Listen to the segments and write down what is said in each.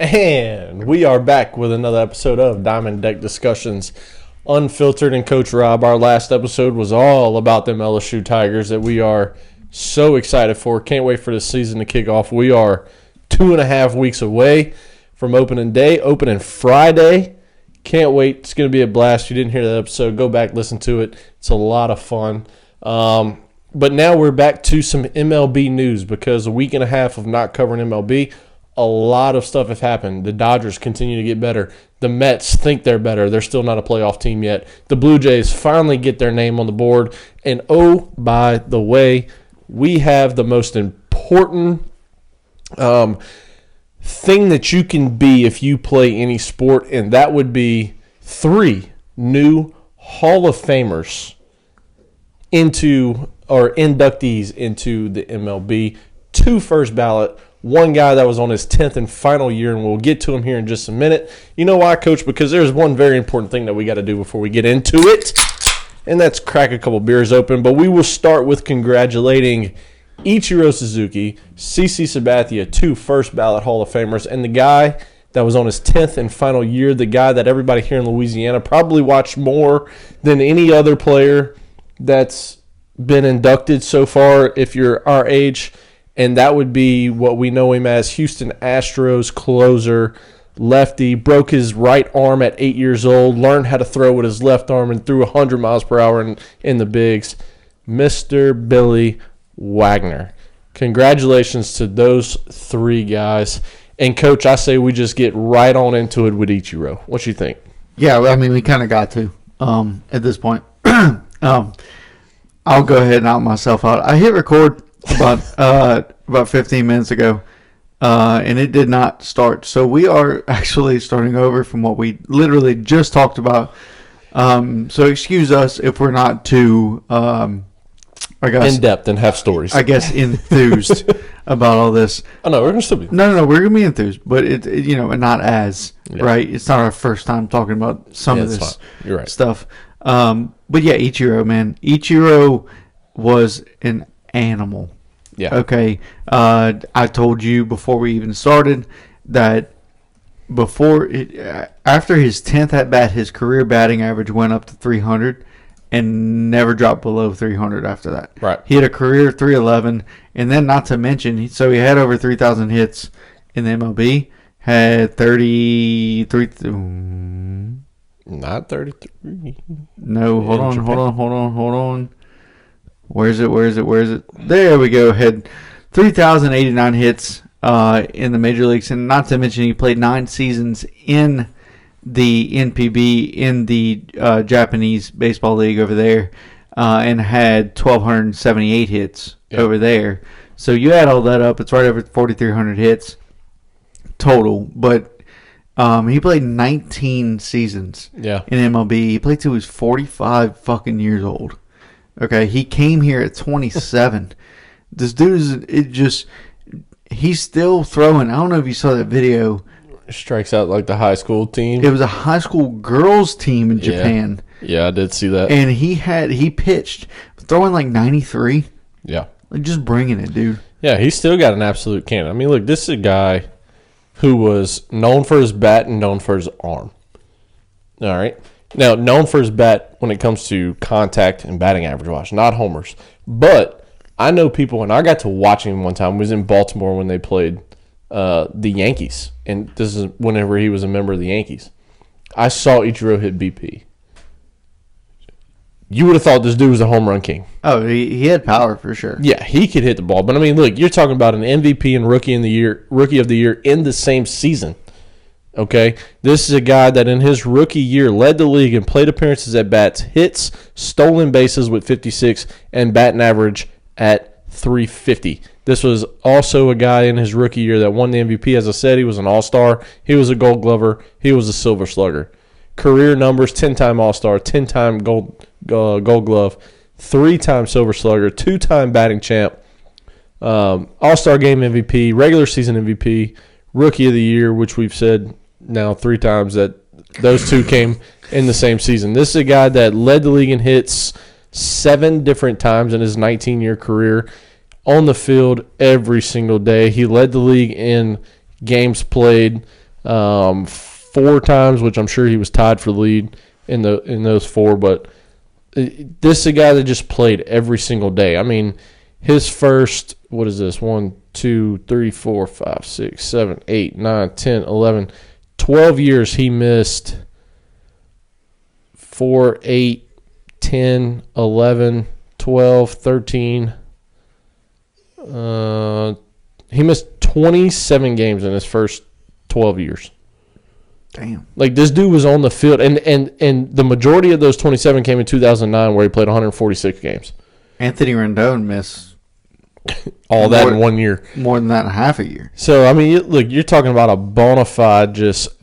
And we are back with another episode of Diamond Deck Discussions Unfiltered. And Coach Rob, our last episode was all about them LSU Tigers that we are so excited for. Can't wait for the season to kick off. We are 2.5 weeks away from opening day, opening Friday. Can't wait. It's going to be a blast. If you didn't hear that episode, go back, listen to it. It's a lot of fun. But now we're back to some MLB news because a week and a half of not covering MLB, a lot of stuff has happened. The Dodgers continue to get better. The Mets think they're better. They're still not a playoff team yet. The Blue Jays finally get their name on the board. And oh, by the way, we have the most important thing that you can be if you play any sport, and that would be 3 new Hall of Famers inductees into the MLB. 2 first ballot. 1 guy that was on his 10th and final year, and we'll get to him here in just a minute. You know why, Coach? Because there's one very important thing that we got to do before we get into it, and that's crack a couple beers open. But we will start with congratulating Ichiro Suzuki, CC Sabathia, 2 first ballot Hall of Famers, and the guy that was on his 10th and final year, the guy that everybody here in Louisiana probably watched more than any other player that's been inducted so far if you're our age. And that would be what we know him as, Houston Astros closer, lefty, broke his right arm at 8 years old, learned how to throw with his left arm, and threw 100 miles per hour in the bigs, Mr. Billy Wagner. Congratulations to those 3 guys. And, Coach, I say we just get right on into it with Ichiro. What you think? Yeah, I mean, we kind of got to at this point. I'll go ahead and out myself out. I hit record about 15 minutes ago, and it did not start. So we are actually starting over from what we literally just talked about. So excuse us if we're not too, I guess, in depth and have stories. I guess enthused about all this. Oh no, we're gonna still be. No, we're gonna be enthused, but it and not as right. It's not our first time talking about some of this You're right. stuff. But yeah, Ichiro, man, Ichiro was an animal. Yeah. Okay. I told you before we even started that after his 10th at bat, his career batting average went up to 300 and never dropped below 300 after that. Right. He had a career 311, and then not to mention, he had over 3,000 hits in the MLB. Had 33. Not 33. No, hold on. Where is it? There we go. Had 3,089 hits in the major leagues, and not to mention he played 9 seasons in the NPB in the Japanese baseball league over there, and had 1,278 hits over there. So you add all that up, it's right over 4,300 hits total. But he played 19 seasons in MLB. He played till he was 45 fucking years old. Okay, he came here at 27. This dude he's still throwing. I don't know if you saw that video. Strikes out like the high school team. It was a high school girls team in Japan. Yeah, I did see that. And he pitched, throwing like 93. Yeah. Like just bringing it, dude. Yeah, he's still got an absolute cannon. I mean, look, this is a guy who was known for his bat and known for his arm. All right. Now, known for his bat when it comes to contact and batting average-wise, not homers. But I know people, and I got to watch him one time. I was in Baltimore when they played the Yankees, and this is whenever he was a member of the Yankees. I saw Ichiro hit BP. You would have thought this dude was a home run king. Oh, he had power for sure. Yeah, he could hit the ball. But, I mean, look, you're talking about an MVP and rookie of the year in the same season. Okay, this is a guy that in his rookie year led the league in plate appearances at bats, hits, stolen bases with 56, and batting average at 350. This was also a guy in his rookie year that won the MVP. As I said, he was an all-star. He was a gold glover. He was a silver slugger. Career numbers, 10-time all-star, 10-time gold glove, 3-time silver slugger, 2-time batting champ, all-star game MVP, regular season MVP, rookie of the year, which we've said now 3 times that those 2 came in the same season. This is a guy that led the league in hits 7 different times in his 19-year career. On the field every single day. He led the league in games played. 4 times, which I'm sure he was tied for the lead in those 4. But this is a guy that just played every single day. I mean, his first, what is this? 1, 2, 3, 4, 5, 6, 7, 8, 9, 10, 11, 12 years he missed 4, 8, 10, 11, 12, 13. He missed 27 games in his first 12 years. Damn. Like, this dude was on the field, and the majority of those 27 came in 2009, where he played 146 games. Anthony Rendon missed all that in 1 year. More than that in half a year. So, I mean, look, you're talking about a bona fide just –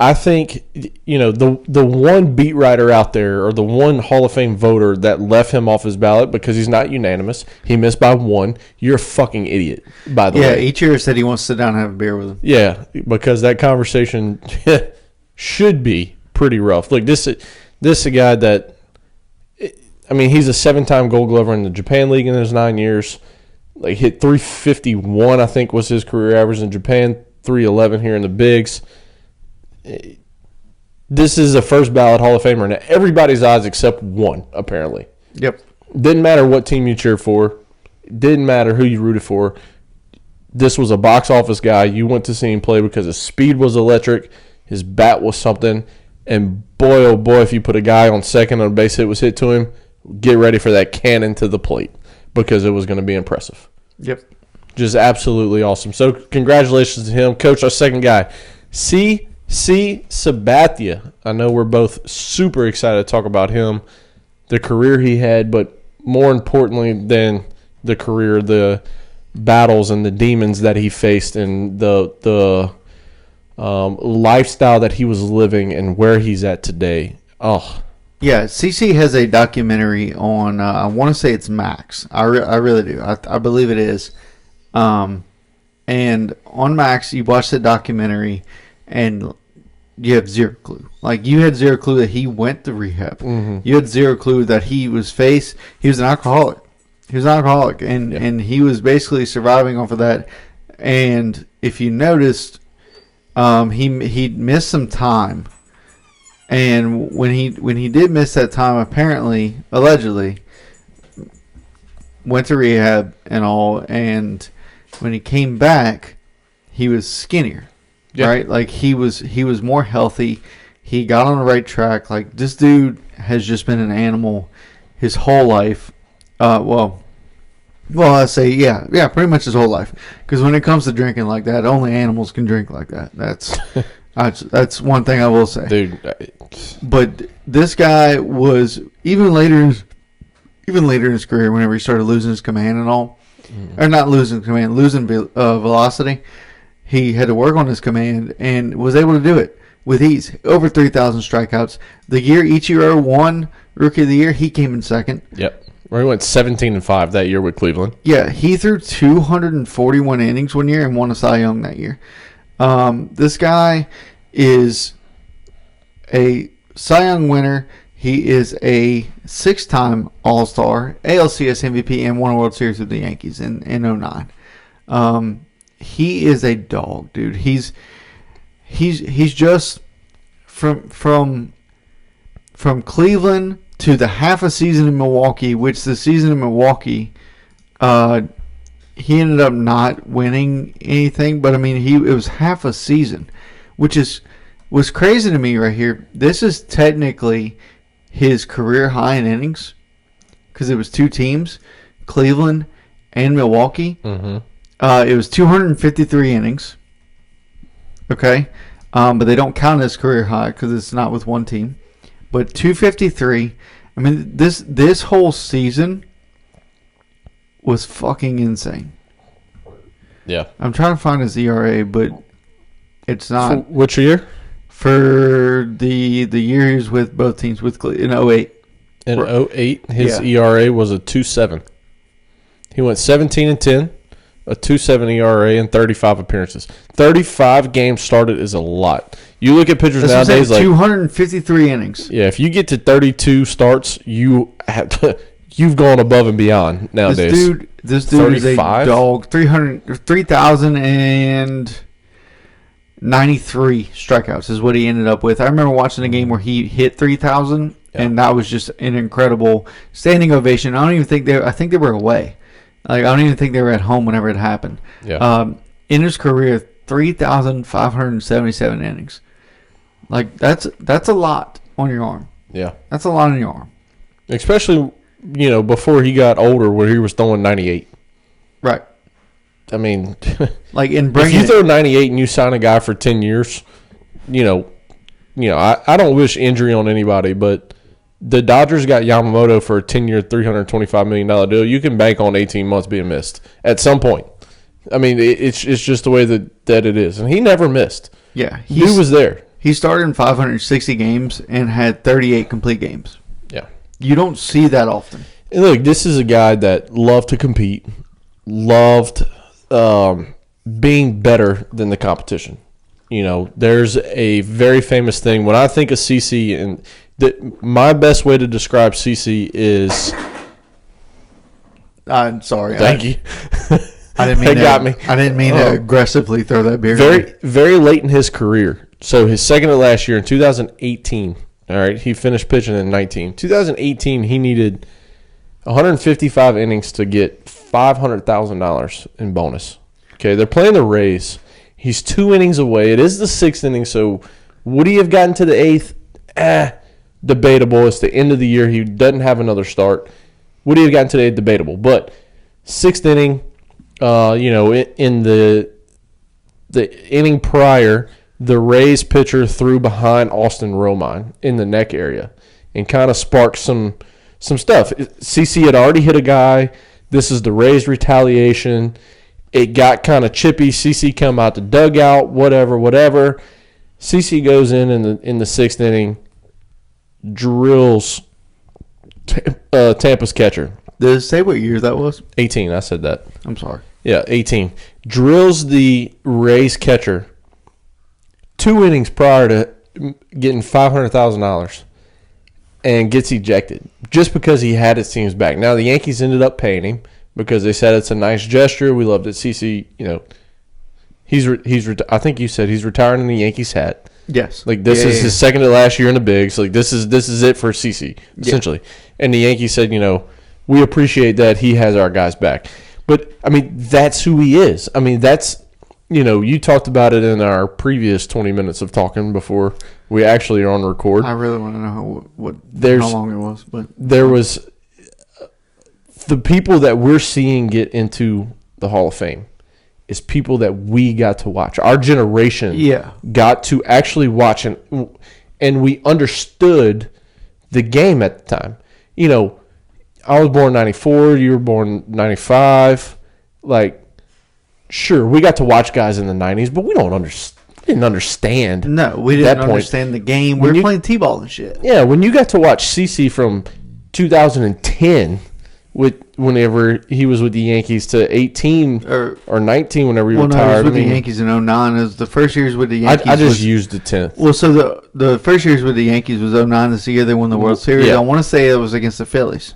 I think, the one beat writer out there, or the one Hall of Fame voter that left him off his ballot because he's not unanimous, he missed by 1. You're a fucking idiot, by the way. Yeah, Ichiro said he wants to sit down and have a beer with him. Yeah, because that conversation should be pretty rough. Look, this is a guy that, I mean, he's a 7-time Gold Glover in the Japan League in his 9 years. Like, hit 351, I think, was his career average in Japan, 311 here in the Bigs. This is a first ballot Hall of Famer in everybody's eyes except one, apparently. Yep. Didn't matter what team you cheered for. Didn't matter who you rooted for. This was a box office guy. You went to see him play because his speed was electric. His bat was something. And boy, oh boy, if you put a guy on second and a base hit was hit to him, get ready for that cannon to the plate because it was going to be impressive. Yep. Just absolutely awesome. So congratulations to him. Coach, our second guy, Sabathia. I know we're both super excited to talk about him, the career he had, but more importantly than the career, the battles and the demons that he faced and the lifestyle that he was living and where he's at today. Oh, yeah. CC has a documentary on. I want to say it's Max. I really do. I believe it is. And on Max, you watch the documentary, and you have zero clue. Like, you had zero clue that he went to rehab. Mm-hmm. You had zero clue that he was an alcoholic. He was an alcoholic, and he was basically surviving off of that. And if you noticed, he missed some time. And when he did miss that time, apparently, allegedly, went to rehab and all, and when he came back, he was skinnier. Yeah. Right? Like, he was more healthy. He got on the right track. Like, this dude has just been an animal his whole life. Well, I say, yeah, pretty much his whole life. Because when it comes to drinking like that, only animals can drink like that. That's one thing I will say. Dude. But this guy was, even later in his career, whenever he started losing his command and all, or not losing command, losing velocity, he had to work on his command and was able to do it with ease. Over 3,000 strikeouts. The year Ichiro won Rookie of the Year, he came in second. Yep. Where he went 17-5 that year with Cleveland. Yeah, he threw 241 innings one year and won a Cy Young that year. This guy is a Cy Young winner. He is a 6-time All-Star, ALCS MVP, and won a World Series with the Yankees in 2009. He is a dog, dude. He's just from Cleveland to the half a season in Milwaukee, which the season in Milwaukee, he ended up not winning anything. But I mean, it was half a season, which was crazy to me right here. This is technically his career high in innings because it was 2 teams, Cleveland and Milwaukee. Mm-hmm. It was 253 innings. Okay, but they don't count as career high because it's not with one team. But 253. I mean, this whole season was fucking insane. Yeah. I'm trying to find his ERA, but it's not. For which year? For the year he was with both teams in 08. In 08, his ERA was a 2.7. He went 17-10, a 2.7 ERA, and 35 appearances. 35 games started is a lot. You look at pitchers nowadays, like 253 innings. Yeah, if you get to 32 starts, you've gone above and beyond nowadays. This dude is a dog. 3,000 and 93 strikeouts is what he ended up with. I remember watching a game where he hit 3,000, and that was just an incredible standing ovation. I think they were away. Like, I don't even think they were at home whenever it happened. Yeah. In his career, 3,577 innings. Like, that's a lot on your arm. Yeah. That's a lot on your arm. Especially, before he got older where he was throwing 98. Right. I mean, like if you throw 98 and you sign a guy for 10 years, I don't wish injury on anybody, but the Dodgers got Yamamoto for a 10-year, $325 million deal. You can bank on 18 months being missed at some point. I mean, it's just the way that it is. And he never missed. Yeah. He was there. He started in 560 games and had 38 complete games. Yeah. You don't see that often. And look, this is a guy that loved to compete, loved being better than the competition. There's a very famous thing. When I think of CC, and my best way to describe CC is... I'm sorry. Thank you. I didn't mean got me. I didn't mean to aggressively throw that beer. Very, very late in his career. So his second to last year in 2018. All right, he finished pitching in 19. 2018, he needed 155 innings to get $500,000 in bonus. Okay, they're playing the Rays. He's 2 innings away. It is the 6th inning, so would he have gotten to the 8th? Debatable. It's the end of the year. He doesn't have another start. Would he have gotten to the 8th? Debatable. But 6th inning, in the inning prior, the Rays pitcher threw behind Austin Romine in the neck area and kind of sparked some stuff. CC had already hit a guy. This is the Rays retaliation. It got kind of chippy. CC come out the dugout, whatever. CC goes in the 6th inning, drills Tampa's catcher. Did it say what year that was? 18, I said that. I'm sorry. Yeah, 18. Drills the Rays catcher 2 innings prior to getting $500,000 and gets ejected just because he had his team's back. Now, the Yankees ended up paying him because they said it's a nice gesture. We love that CC, I think you said he's retiring in the Yankees hat. Yes. Like, this is his second to last year in the bigs. Like, this is it for CC, essentially. Yeah. And the Yankees said, we appreciate that he has our guys back. But, I mean, that's who he is. I mean, that's, you talked about it in our previous 20 minutes of talking before we actually are on record. I really want to know how long it was. But there was the people that we're seeing get into the Hall of Fame is people that we got to watch. Our generation got to actually watch, and we understood the game at the time. I was born in 94, you were born in 95. Like, sure, we got to watch guys in the 90s, but we didn't understand. No, we didn't understand the game. We were playing T-ball and shit. Yeah, when you got to watch CC from 2010 whenever he was with the Yankees to 18 or 19 whenever he retired. No, he was with the Yankees in 09. It was the first years with the Yankees. I just used the 10th. Well, so the first years with the Yankees was 09. That's the year they won the World Series. I want to say it was against the Phillies.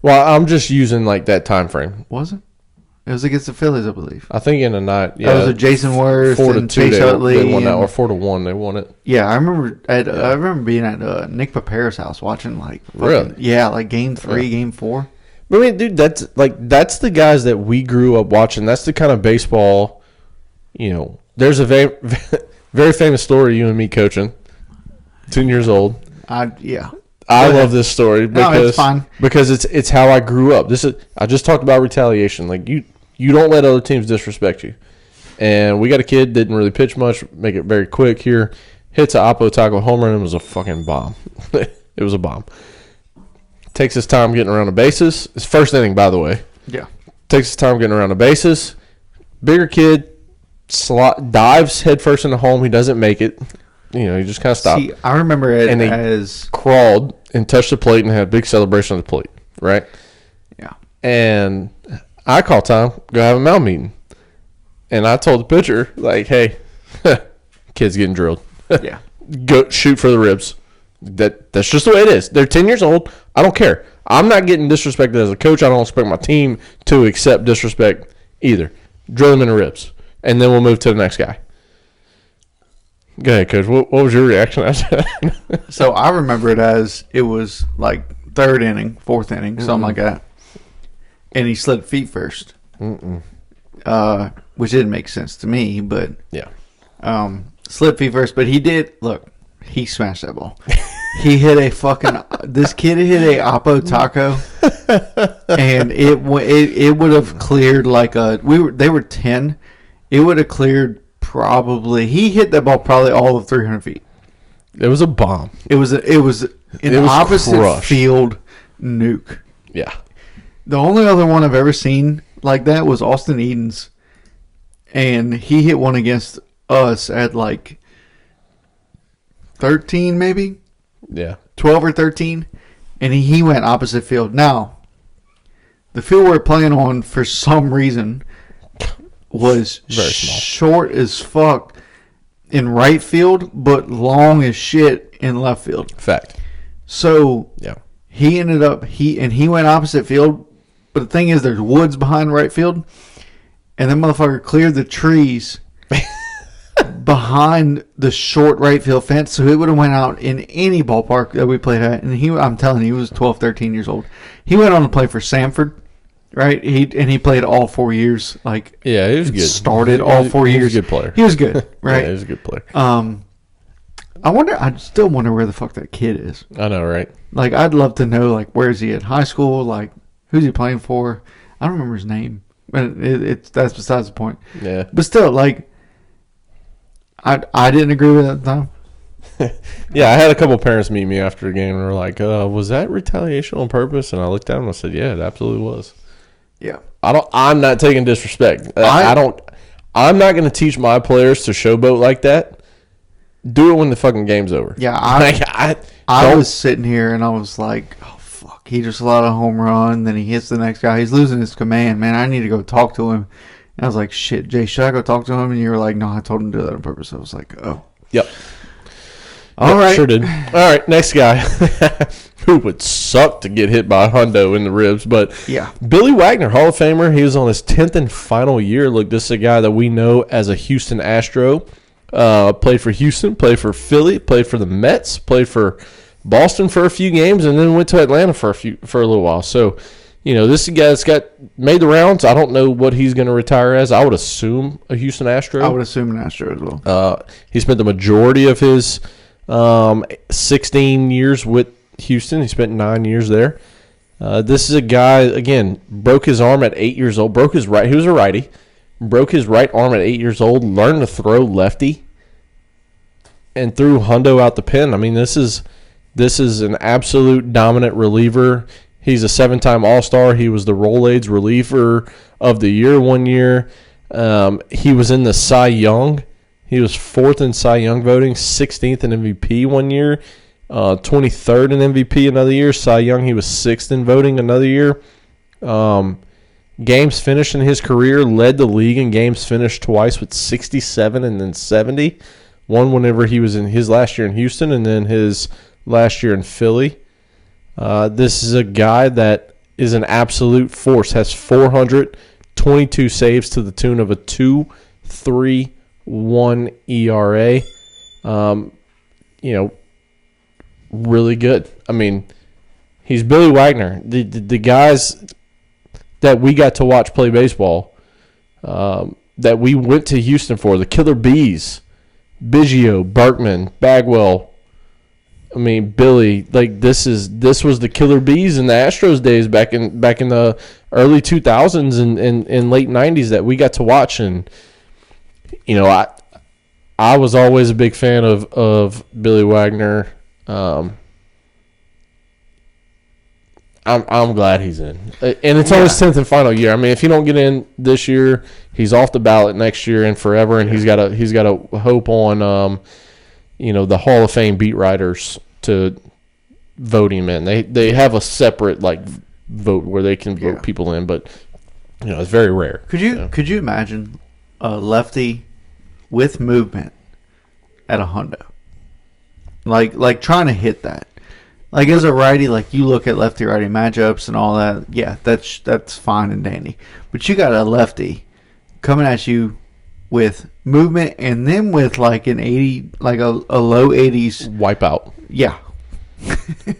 Well, I'm just using like that time frame. Was it? It was against the Phillies, I believe. I think in the night. Yeah, that was a Jason Worth 4-2 Chase Utley. They won that, or 4-1 they won it. Yeah, I remember. I remember being at Nick Paparo's house watching really. Yeah, like Game 3, Game 4. I mean, dude, that's the guys that we grew up watching. That's the kind of baseball. There's a very very famous story. You and me coaching, 10 years old. I love this story because it's how I grew up. I just talked about retaliation. Like you don't let other teams disrespect you. And we got a kid, didn't really pitch much, make it very quick here. Hits a Oppo tackle home run and it was a fucking bomb. It was a bomb. Takes his time getting around the bases. It's first inning, by the way. Yeah. Takes his time getting around the bases. Bigger kid dives headfirst into home. He doesn't make it. He just kind of stopped. See, I remember it as crawled and touched the plate and had a big celebration on the plate, right? Yeah. And I call time, go have a mound meeting. And I told the pitcher, like, hey, kid's getting drilled. Yeah. Go shoot for the ribs. That's just the way it is. They're 10 years old. I don't care. I'm not getting disrespected as a coach. I don't expect my team to accept disrespect either. Drill them in the ribs. And then we'll move to the next guy. Go ahead, Coach. What was your reaction after that? So I remember it was like third inning, fourth inning, something like that. And he slid feet first. Which didn't make sense to me, but yeah. Slid feet first, but he did. Look, he smashed that ball. He hit a fucking. This kid hit a Oppo Taco, and it would have cleared like a. They were 10. It would have cleared probably. He hit that ball probably all of 300 feet. It was a bomb. It was an opposite crushed. Field nuke. Yeah. The only other one I've ever seen like that was Austin Eden's, and he hit one against us at like 13 maybe. Yeah. 12 or 13, and he went opposite field. Now, the field we're playing on for some reason was very small, short as fuck in right field, but long as shit in left field. Fact. So yeah, he ended up he went opposite field, but the thing is, there's woods behind right field, and that motherfucker cleared the trees behind the short right field fence, so it would have went out in any ballpark that we played at. And I'm telling you, he was 12, 13 years old. He went on to play for Samford, right? He played all 4 years. Like, yeah, he was good. Started all 4 years. He was a good player. He was good, right? Yeah, he was a good player. I still wonder where the fuck that kid is. I know, right? Like, I'd love to know, like, where is he at high school? Like, who's he playing for? I don't remember his name, but that's besides the point. Yeah, but still, like, I didn't agree with it at the time. Yeah, I had a couple parents meet me after the game and were like, was that retaliation on purpose? And I looked at them and I said, yeah, it absolutely was. Yeah. I'm not taking disrespect. I'm not going to teach my players to showboat like that. Do it when the fucking game's over. Yeah, I was sitting here and I was like, oh, fuck. He just allowed a home run. Then he hits the next guy. He's losing his command, man. I need to go talk to him. And I was like, shit, Jay, should I go talk to him? And you were like, no, I told him to do that on purpose. I was like, oh. Yep. All right. Sure did. All right, next guy. Who would suck to get hit by a hundo in the ribs. But yeah, Billy Wagner, Hall of Famer. He was on his 10th and final year. Look, this is a guy that we know as a Houston Astro. Played for Houston, played for Philly, played for the Mets, played for Boston for a few games, and then went to Atlanta for a little while. So, this is a guy that's made the rounds. I don't know what he's going to retire as. I would assume a Houston Astro. I would assume an Astro as well. He spent the majority of his 16 years with Houston. He spent 9 years there. This is a guy, again, broke his arm at 8 years old. He was a righty. Broke his right arm at 8 years old. Learned to throw lefty. And threw hundo out the pen. I mean, this is an absolute dominant reliever. He's a 7-time All-Star. He was the Rolaids reliever of the year 1 year. He was in the Cy Young. He was 4th in Cy Young voting, 16th in MVP 1 year, 23rd in MVP another year. Cy Young, he was 6th in voting another year. Games finished in his career, led the league in games finished twice with 67 and then 70. One whenever he was in his last year in Houston and then his last year in Philly. This is a guy that is an absolute force. Has 422 saves to the tune of a 2.31 ERA. Really good. I mean, he's Billy Wagner. The guys that we got to watch play baseball, that we went to Houston for, the Killer Bees, Biggio, Berkman, Bagwell. I mean, Billy, like this was the Killer Bees in the Astros days back in the early 2000s and late 90s that we got to watch. And I was always a big fan of Billy Wagner. I'm glad he's in, and it's on his 10th and final year. I mean, if he don't get in this year, he's off the ballot next year and forever. And he's got a hope on the Hall of Fame beat writers to vote him in. They have a separate vote where they can vote people in, but it's very rare. Could you imagine a lefty with movement at a hundo, like trying to hit that? Like as a righty, like you look at lefty righty matchups and all that. Yeah, that's fine and dandy. But you got a lefty coming at you with movement, and then with like an 80, like a low 80s wipeout. Yeah.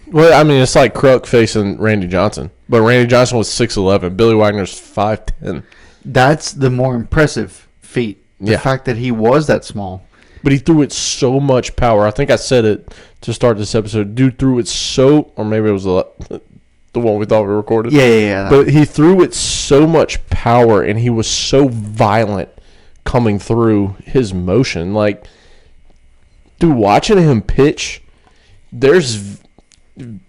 Well, I mean, it's like Kruk facing Randy Johnson, but Randy Johnson was 6'11". Billy Wagner's 5'10". That's the more impressive feat. The fact that he was that small. But he threw it so much power. I think I said it to start this episode. Dude threw it so, or maybe it was the one we thought we recorded. Yeah. But he threw it so much power, and he was so violent coming through his motion. Like, dude, watching him pitch, there's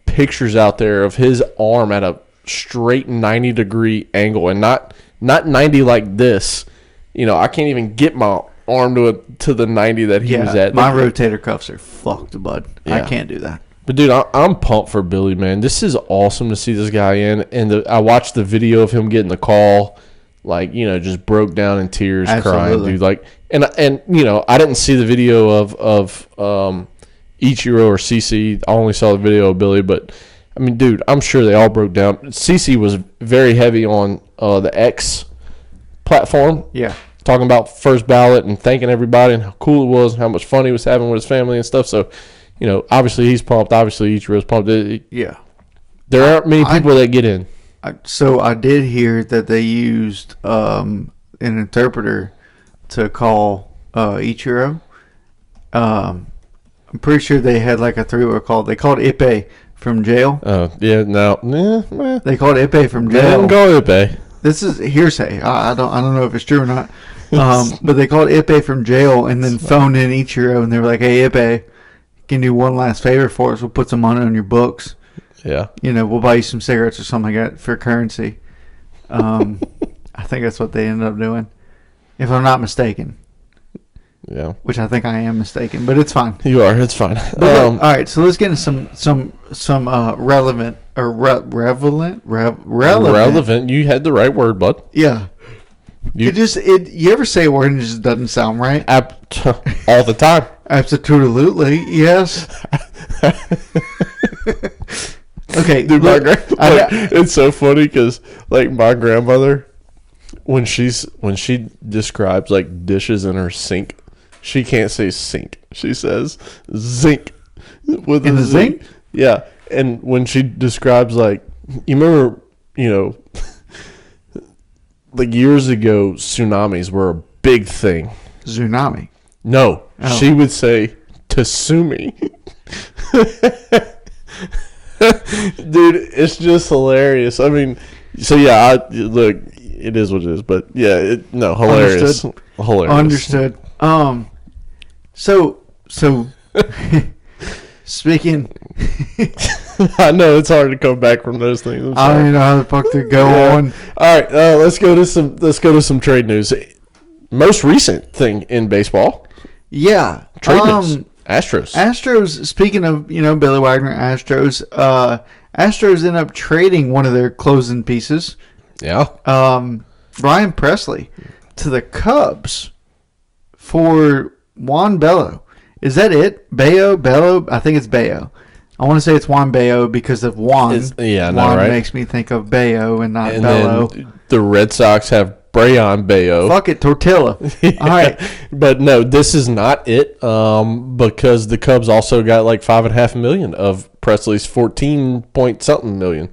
pictures out there of his arm at a straight 90-degree angle, and not 90 like this. You know, I can't even get my arm to the 90 that he was at. My rotator cuffs are fucked, bud. Yeah. I can't do that. But, dude, I'm pumped for Billy, man. This is awesome to see this guy in. And I watched the video of him getting the call, like, you know, just broke down in tears, crying, dude. Like, and you know, I didn't see the video of Ichiro or CC. I only saw the video of Billy. But, I mean, dude, I'm sure they all broke down. CC was very heavy on the X platform. Yeah. Talking about first ballot and thanking everybody and how cool it was and how much fun he was having with his family and stuff. So, you know, obviously he's pumped. Obviously Ichiro's pumped. Yeah. There aren't many people that get in. So I did hear that they used an interpreter to call Ichiro. I'm pretty sure they had like a 3-way call. They called Ippei from jail. Oh, yeah, no. They called Ippei from jail. They didn't call Ippei. This is hearsay. I don't know if it's true or not. But they called Ippei from jail and then phoned in Ichiro, and they were like, "Hey, Ippei, can you do one last favor for us? We'll put some money on your books. Yeah. You know, we'll buy you some cigarettes or something like that for currency." I think that's what they ended up doing, if I'm not mistaken. Yeah. Which I think I am mistaken, but it's fine. You are. It's fine. All right, so let's get into some relevant or relevant. Relevant. You had the right word, bud. Yeah. You ever say a word and it just doesn't sound right? All the time. Absolutely, yes. Okay, dude, it's so funny because, like, my grandmother, when she describes like dishes in her sink, she can't say sink. She says zinc with in the zinc. Yeah, and when she describes, like, you remember, you know, like years ago, tsunamis were a big thing. Tsunami. No, she would say Tasumi. Dude, it's just hilarious. I mean, so yeah, look, it is what it is, but yeah, hilarious. Understood. Hilarious. Understood. So speaking, I know it's hard to come back from those things. I don't even know how the fuck to go on. All right, let's go to some trade news. Most recent thing in baseball. Yeah, trade news. Astros. Speaking of, you know, Billy Wagner, Astros end up trading one of their closing pieces. Yeah. Brian Presley to the Cubs for Juan Bello. Is that it? Bello? I think it's Bello. I want to say it's Juan Bello because of Juan. Juan right? Makes me think of Bello and not Bello. The Red Sox have Brayan Bello. Fuck it, Tortilla. All right. But no, this is not it, because the Cubs also got like $5.5 million of Presley's 14-point-something million.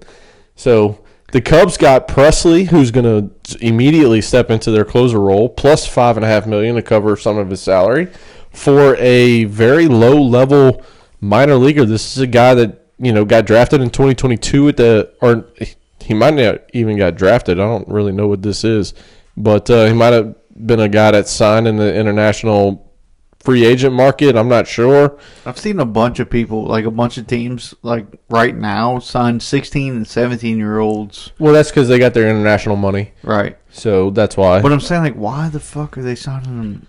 So the Cubs got Presley, who's going to immediately step into their closer role, plus $5.5 million to cover some of his salary for a very low-level minor leaguer. This is a guy that, you know, got drafted in 2022 he might not even got drafted. I don't really know what this is. But he might have been a guy that signed in the international free agent market. I'm not sure. I've seen a bunch of people, like a bunch of teams, like right now, sign 16 and 17-year-olds. Well, that's because they got their international money. Right. So that's why. But I'm saying, like, why the fuck are they signing them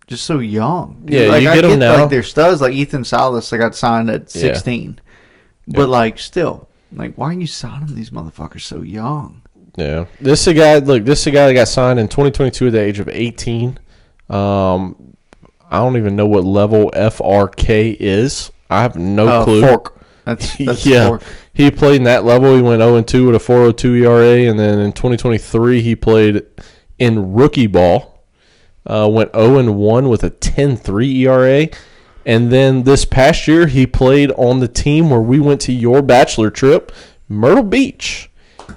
just so young? Yeah, like, you get them now. Like, they're studs, like Ethan Salas, they got signed at 16. Yeah. But, like, still. Like, why are you signing these motherfuckers so young? Yeah. This is a guy that got signed in 2022 at the age of 18. I don't even know what level FRK is. I have no clue. Fork. That's yeah. Fork. He played in that level. He went 0-2 with a 4.02 ERA, and then in 2023 he played in rookie ball went 0-1 with a 10.3 ERA. And then this past year, he played on the team where we went to your bachelor trip, Myrtle Beach,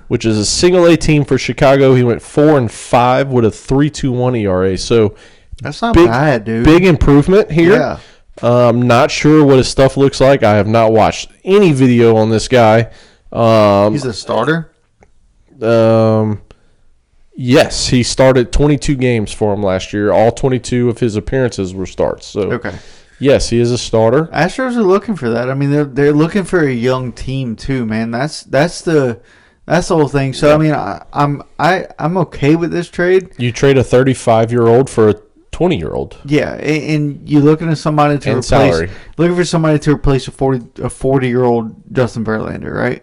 which is a single-A team for Chicago. He went 4-5 with a 3.21 ERA. So that's not bad, dude. Big improvement here. Yeah. I'm not sure what his stuff looks like. I have not watched any video on this guy. He's a starter? Yes, he started 22 games for him last year. All 22 of his appearances were starts. So okay. Yes, he is a starter. Astros are looking for that. I mean, they're looking for a young team too, man. That's the whole thing. So I mean, I'm okay with this trade. You trade a 35-year-old for a 20-year-old. Yeah, and you're looking at somebody to replace. Salary. Looking for somebody to replace a 40-year-old Justin Verlander, right?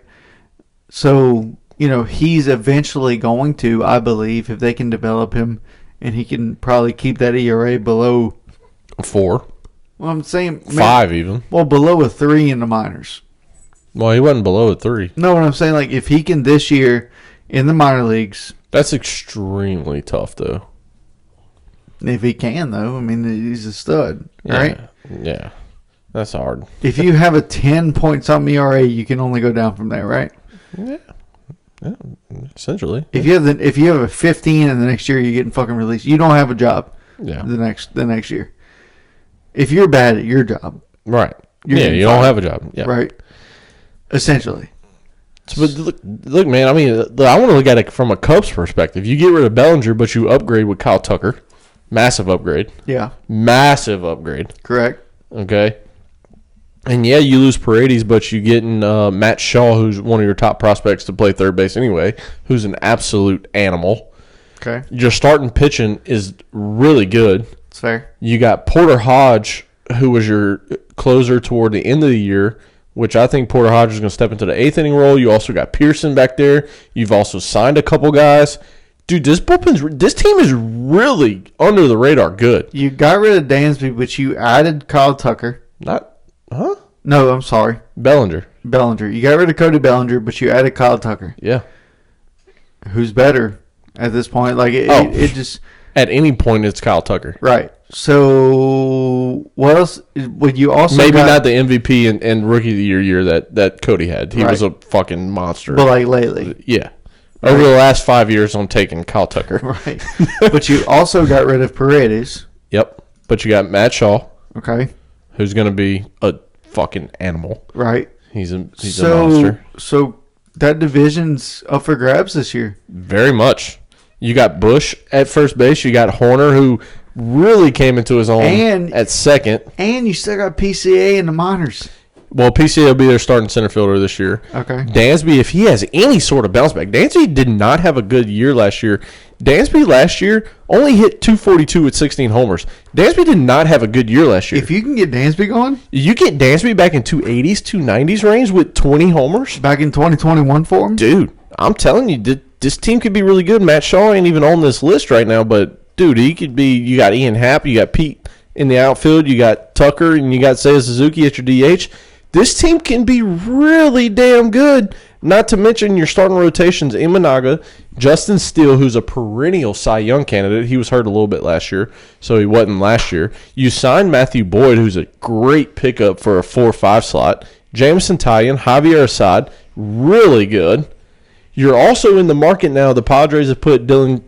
So he's eventually going to, I believe, if they can develop him, and he can probably keep that ERA below 4. Well, I'm saying 5 even. Well, below a 3 in the minors. Well, he wasn't below a 3. No, what I'm saying, like, if he can this year in the minor leagues. That's extremely tough, though. If he can, though. I mean, he's a stud, right? Yeah. That's hard. If you have a 10-point-something ERA, you can only go down from there, right? Yeah. Essentially. If you have a 15 and the next year you're getting fucking released, you don't have a job. Yeah. The next year. If you're bad at your job. Right. You don't have a job. Yeah. Right. Essentially. But look, man, I mean, I want to look at it from a Cubs perspective. You get rid of Bellinger, but you upgrade with Kyle Tucker. Massive upgrade. Yeah. Massive upgrade. Correct. Okay. And yeah, you lose Paredes, but you get in Matt Shaw, who's one of your top prospects to play third base anyway, who's an absolute animal. Okay. Your starting pitching is really good. It's fair. You got Porter Hodge, who was your closer toward the end of the year, which I think Porter Hodge is going to step into the 8th inning role. You also got Pearson back there. You've also signed a couple guys. Dude, this team is really under the radar good. You got rid of Dansby, but you added Kyle Tucker. Huh? No, I'm sorry. Bellinger. You got rid of Cody Bellinger, but you added Kyle Tucker. Yeah. Who's better at this point? Like it just at any point it's Kyle Tucker. Right. So what else would you also not the MVP and rookie of the year that Cody had. He was a fucking monster. But like lately. Yeah. Right. Over the last 5 years I'm taking Kyle Tucker. Right. But you also got rid of Paredes. Yep. But you got Matt Shaw. Okay. Who's going to be a fucking animal. Right. He's a monster. So that division's up for grabs this year. Very much. You got Bush at first base. You got Horner, who really came into his own at second. And you still got PCA in the minors. Well, PCA will be their starting center fielder this year. Okay. Dansby, if he has any sort of bounce back. Dansby did not have a good year last year. Dansby last year only hit 242 with 16 homers. Dansby did not have a good year last year. If you can get Dansby going. You get Dansby back in 280s, 290s range with 20 homers. Back in 2021 for him? Dude, I'm telling you, this team could be really good. Matt Shaw ain't even on this list right now, but, dude, he could be. You got Ian Happ, you got Pete in the outfield, you got Tucker, and you got Seiya Suzuki at your DH. This team can be really damn good. Not to mention your starting rotations, Imanaga, Justin Steele, who's a perennial Cy Young candidate. He was hurt a little bit last year, so he wasn't last year. You signed Matthew Boyd, who's a great pickup for a 4-5 slot. Jameson Taillon, Javier Assad, really good. You're also in the market now. The Padres have put Dylan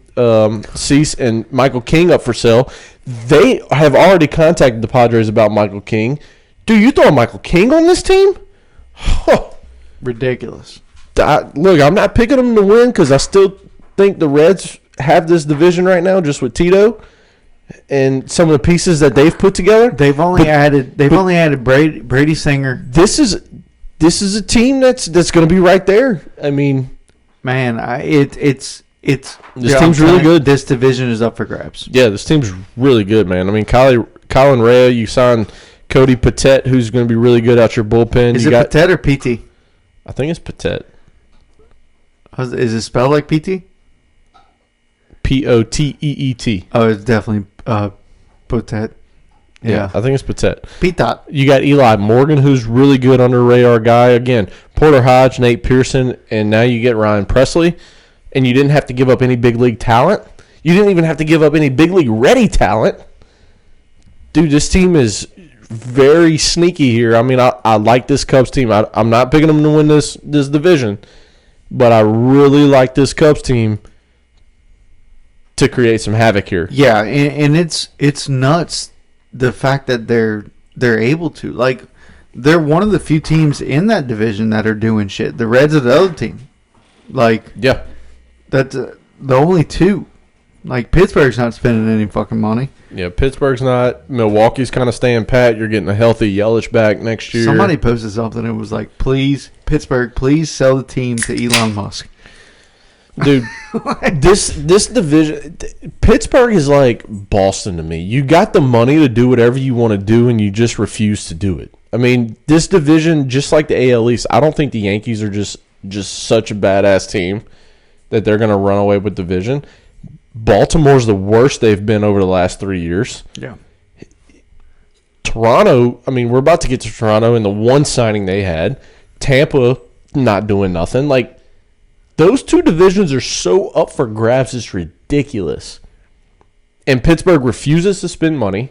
Cease and Michael King up for sale. They have already contacted the Padres about Michael King. Dude, you throw Michael King on this team? Huh. Ridiculous. Look, I'm not picking them to win because I still think the Reds have this division right now, just with Tito and some of the pieces that they've put together. They've only added Brady Singer. This is a team that's going to be right there. I mean, man, this team's really good. This division is up for grabs. Yeah, this team's really good, man. I mean, Colin Rea, you signed Cody Patet, who's going to be really good out your bullpen. Is it Patet or PT? I think it's Patet. Is it spelled like PT? Poteet. Oh, it's definitely Patet. Yeah, I think it's Patet. Pitot. You got Eli Morgan, who's really good under radar guy. Again, Porter Hodge, Nate Pearson, and now you get Ryan Presley. And you didn't have to give up any big league talent. You didn't even have to give up any big league ready talent. Dude, this team is very sneaky here. I mean, I like this Cubs team. I'm not picking them to win this division, but I really like this Cubs team to create some havoc here. Yeah, and it's nuts the fact that they're able to. Like, they're one of the few teams in that division that are doing shit. The Reds are the other team. Like, yeah, that's the only two. Like, Pittsburgh's not spending any fucking money. Yeah, Pittsburgh's not. Milwaukee's kind of staying pat. You're getting a healthy Yelich back next year. Somebody posted something. It was like, please, Pittsburgh, please sell the team to Elon Musk. Dude, this division, Pittsburgh is like Boston to me. You got the money to do whatever you want to do, and you just refuse to do it. I mean, this division, just like the AL East, I don't think the Yankees are just such a badass team that they're going to run away with division. Baltimore's the worst they've been over the last 3 years. Yeah. Toronto, I mean, we're about to get to Toronto and the one signing they had. Tampa not doing nothing. Like, those two divisions are so up for grabs, it's ridiculous. And Pittsburgh refuses to spend money.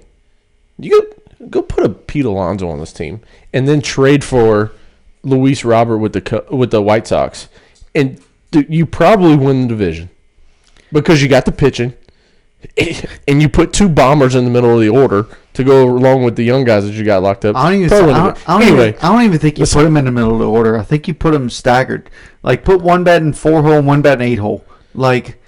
You go put a Pete Alonso on this team and then trade for Luis Robert with the White Sox. And you probably win the division. Because you got the pitching, and you put two bombers in the middle of the order to go along with the young guys that you got locked up. I don't even think you put them in the middle of the order. I think you put them staggered. Like, put one bat in 4 hole, one bat in 8 hole. Like,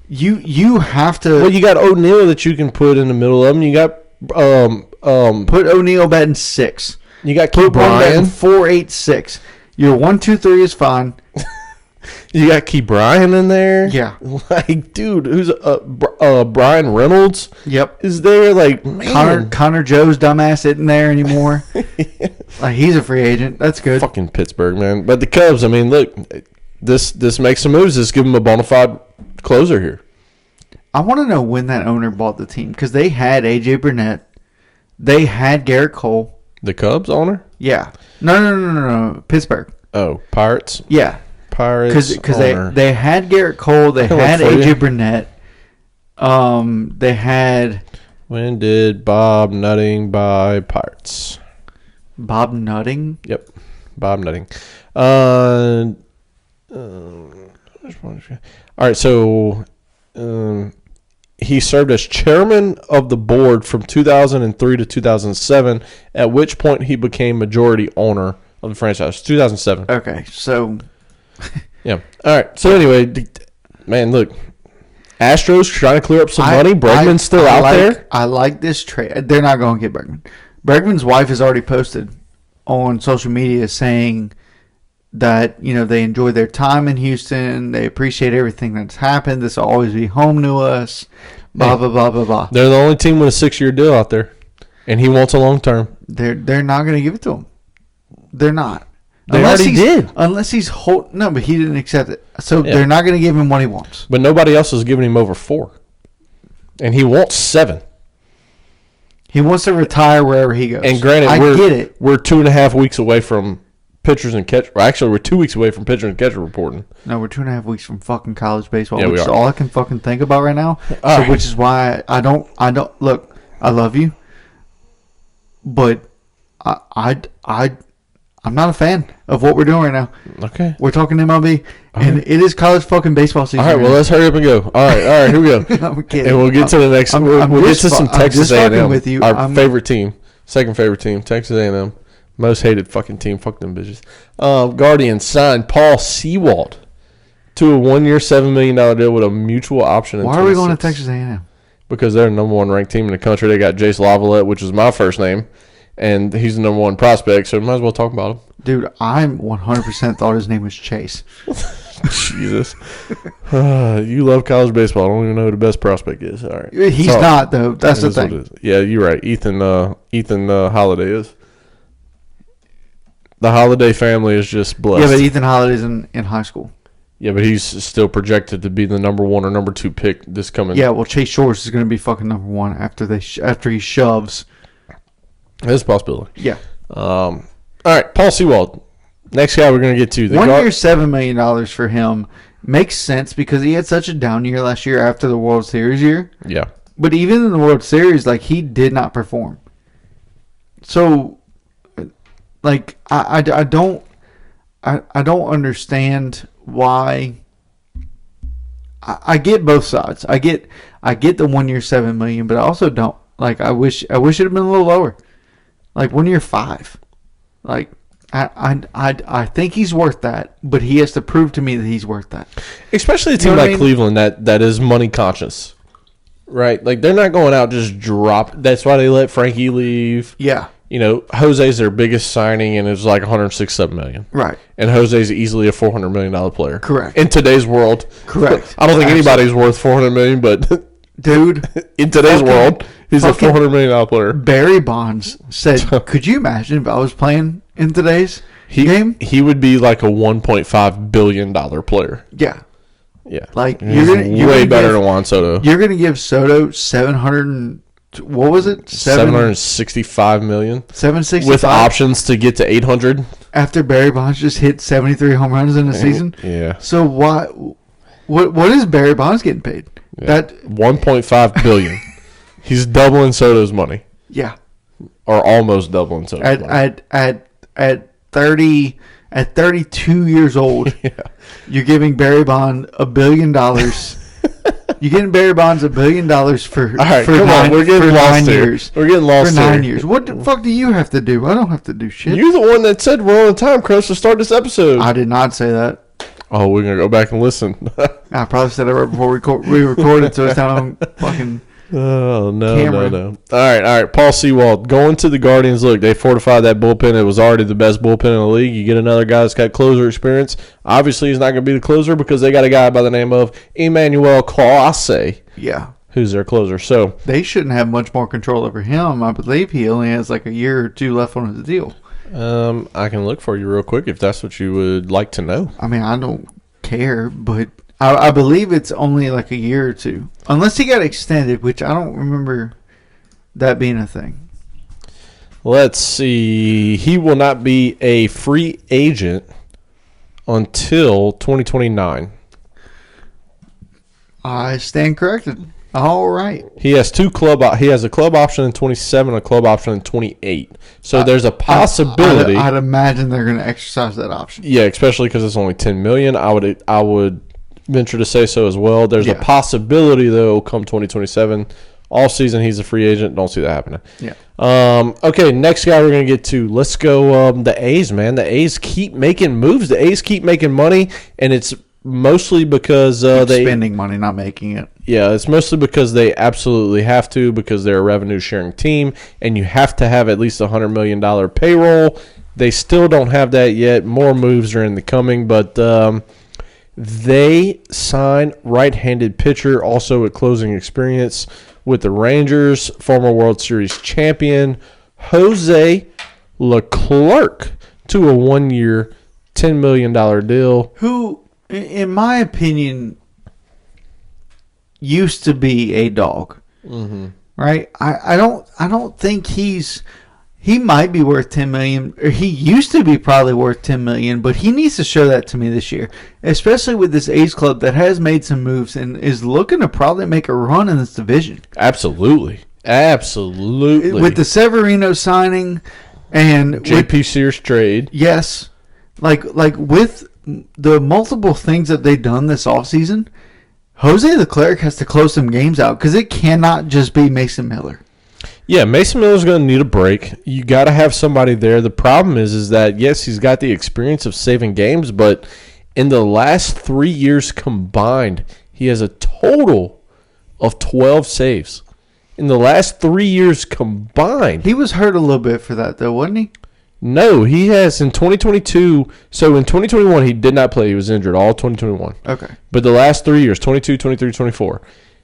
you have to. Well, you got O'Neal that you can put in the middle of them. You got put O'Neal bat in 6. You got put Key one bat in Bryan. 4, 8, 6. Your 1, 2, 3 is fine. You got Key Bryan in there. Yeah. Like, dude, who's Brian Reynolds? Yep. Is there, like, man. Connor Joe's dumbass isn't there anymore. Like, he's a free agent. That's good. Fucking Pittsburgh, man. But the Cubs, I mean, look, this makes some moves. Just give them a bona fide closer here. I want to know when that owner bought the team, because they had A.J. Burnett. They had Garrett Cole. The Cubs owner? Yeah. No. Pittsburgh. Oh, Pirates? Yeah. Pirates because they had Garrett Cole, they had A.J. Burnett, they had. When did Bob Nutting buy Pirates? Bob Nutting? Yep, Bob Nutting. All right, so he served as chairman of the board from 2003 to 2007, at which point he became majority owner of the franchise. 2007. Okay, so. Yeah. All right. So anyway, man, look, Astros trying to clear up some money. Bregman's still out there. I like this trade. They're not going to get Bregman. Bregman's wife has already posted on social media saying that, you know, they enjoy their time in Houston. They appreciate everything that's happened. This will always be home to us. Blah, blah, blah, blah, blah. They're the only team with a 6-year deal out there, and he wants a long term. They're not going to give it to him. They're not. They already did. Unless he's no, but he didn't accept it. So they're not going to give him what he wants. But nobody else is giving him over 4, and he wants 7. He wants to retire wherever he goes. And granted, I get it. We're 2.5 weeks away from pitchers and catch. Well, actually, we're 2 weeks away from pitcher and catcher reporting. No, we're 2.5 weeks from fucking college baseball, yeah, which is all I can fucking think about right now. Right. Which is why I don't look. I love you, but I'm not a fan of what we're doing right now. Okay. We're talking MLB, and it is college fucking baseball season. All right, well, let's hurry up and go. All right, here we go. I'm kidding. And we'll get to the next. We'll get to some Texas A&M. With you. Our favorite team, second favorite team, Texas A&M. Most hated fucking team. Fuck them bitches. Guardians signed Paul Sewald to a 1-year, $7 million deal with a mutual option. Why are we going to Texas A&M? Because they're the number 1 ranked team in the country. They got Jace Lavalette, which is my first name. And he's the number 1 prospect, so we might as well talk about him. Dude, I 100% thought his name was Chase. Jesus. You love college baseball. I don't even know who the best prospect is. All right. He's not, though. That's the thing. Yeah, you're right. Ethan Holiday is. The Holiday family is just blessed. Yeah, but Ethan Holiday's in high school. Yeah, but he's still projected to be the number 1 or number 2 pick this coming. Yeah, well, Chase Shores is going to be fucking number 1 after he shoves. There's a possibility. Yeah. All right, Paul Sewald. Next guy we're going to get to. 1 year, $7 million for him. makes sense because he had such a down year last year after the World Series year. Yeah. But even in the World Series, like, he did not perform. So, like, I don't understand why. I get both sides. I get the 1 year $7 million, but I also don't. Like, I wish it had been a little lower. Like 1 year $5 million. Like, I think he's worth that, but he has to prove to me that he's worth that. Especially a team like Cleveland that is money conscious, right? Like, they're not going out just drop. That's why they let Frankie leave. Yeah. Jose's their biggest signing, and it was like $106 million. Right. And Jose's easily a $400 million player. Correct. In today's world. Correct. I don't think anybody's worth $400 million, but dude, in today's world, he's a $400 million player. Barry Bonds said, "Could you imagine if I was playing in today's game? He would be like a $1.5 billion player." Yeah. Yeah. Like, you're way better than Juan Soto. You're going to give Soto $765 million. 765 with options to get to 800 after Barry Bonds just hit 73 home runs in a season. Yeah. So what is Barry Bonds getting paid? Yeah. That $1.5 billion. He's doubling Soto's money. Yeah. Or almost doubling Soto's money. At 32 years old, yeah. You're giving Barry Bonds $1 billion. You're getting Barry Bonds $1 billion for we're getting lost 9 years. We're getting lost for 9 years. What the fuck do you have to do? I don't have to do shit. You're the one that said we're on time, Chris, to start this episode. I did not say that. Oh, we're gonna go back and listen. I probably said it right before we recorded, so it's not on fucking. Oh, no, camera. No. All right. Paul Sewald, going to the Guardians. Look, they fortified that bullpen. It was already the best bullpen in the league. You get another guy that's got closer experience. Obviously, he's not going to be the closer because they got a guy by the name of Emmanuel Clase. Yeah. Who's their closer. So they shouldn't have much more control over him. I believe he only has like a year or two left on his deal. I can look for you real quick if that's what you would like to know. I mean, I don't care, but I believe it's only like a year or two. Unless he got extended, which I don't remember that being a thing. Let's see. He will not be a free agent until 2029. I stand corrected. All right. He has he has a club option in 27, a club option in 28. So there's a possibility. I'd imagine they're going to exercise that option. Yeah, especially because it's only $10 million. I would venture to say so as well. There's a possibility, though, come 2027, all season he's a free agent. Don't see that happening. Yeah. Okay, next guy we're going to get to. Let's go the A's, man. The A's keep making moves. The A's keep making money, and it's mostly because they spending money, not making it. Yeah, it's mostly because they absolutely have to, because they're a revenue-sharing team, and you have to have at least $100 million payroll. They still don't have that yet. More moves are in the coming, but they sign right-handed pitcher, also with closing experience with the Rangers, former World Series champion Jose Leclerc, to a 1-year, $10 million deal. Who, in my opinion, used to be a dog, right? I don't think he might be worth $10 million, or he used to be probably worth $10 million, but he needs to show that to me this year, especially with this A's club that has made some moves and is looking to probably make a run in this division. Absolutely. With the Severino signing and J.P. Sears trade. Yes. Like with the multiple things that they've done this offseason, Jose Leclerc has to close some games out because it cannot just be Mason Miller. Yeah, Mason Miller's going to need a break. You got to have somebody there. The problem is that, yes, he's got the experience of saving games, but in the last 3 years combined, he has a total of 12 saves. In the last 3 years combined. He was hurt a little bit for that, though, wasn't he? No, he has in 2022. So in 2021, he did not play. He was injured all 2021. Okay. But the last 3 years, 22, 23, 24,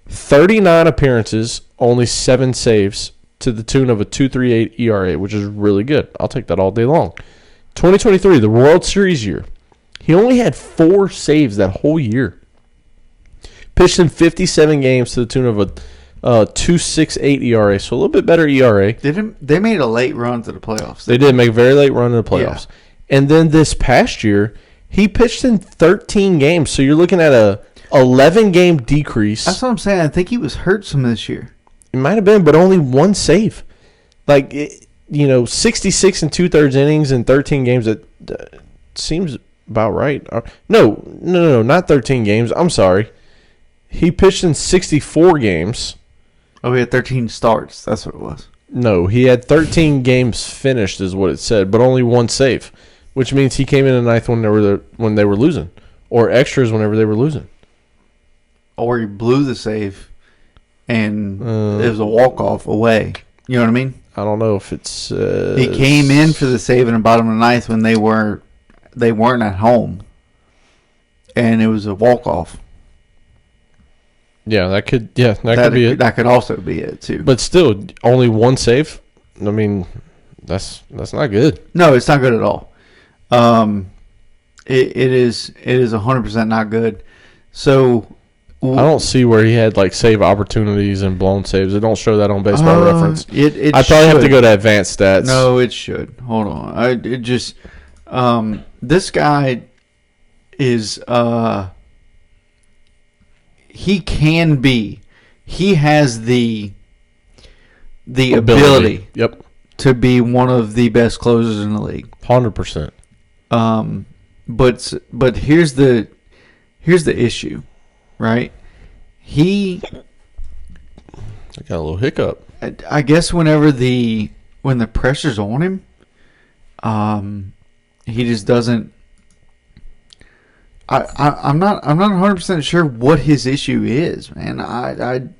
39 appearances, only 7 saves, to the tune of a 2.38 ERA, which is really good. I'll take that all day long. 2023, the World Series year, he only had 4 saves that whole year. Pitched in 57 games to the tune of a 2.68 ERA, so a little bit better ERA. They made a late run to the playoffs. They did make a very late run in the playoffs. Yeah. And then this past year, He pitched in 13 games, so you're looking at a 11-game decrease. That's what I'm saying. I think he was hurt some this year. It might have been, but only one save. 66 and 2/3 innings in 13 games. That seems about right. No, not 13 games. I'm sorry. He pitched in 64 games. Oh, he had 13 starts. That's what it was. No, he had 13 games finished, is what it said, but only one save, which means he came in the ninth when they were losing, or extras whenever they were losing. Or he blew the save, and it was a walk-off away. You know what I mean? I don't know if it's. He came in for the save in the bottom of the ninth when they weren't at home, and it was a walk-off. Yeah, that could be it. That could also be it too. But still, only one save. I mean, that's not good. No, it's not good at all. It is 100% not good. So I don't see where he had save opportunities and blown saves. It don't show that on Baseball Reference. I probably have to go to advanced stats. No, it should. Hold on. This guy is he has the ability. Yep. To be one of the best closers in the league. 100%. But here's the issue, right? I got a little hiccup. I guess when the pressure's on him, he just doesn't. I'm not 100% sure what his issue is, man.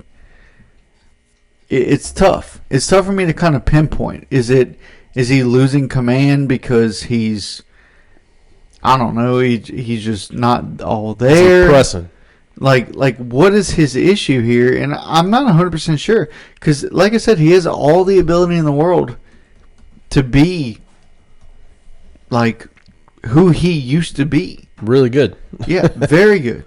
It's tough. It's tough for me to kind of pinpoint. Is he losing command because he's, I don't know, he's just not all there. Pressing. Like what is his issue here? And I'm not 100% sure because, like I said, he has all the ability in the world to be like who he used to be. Really good. Yeah, very good.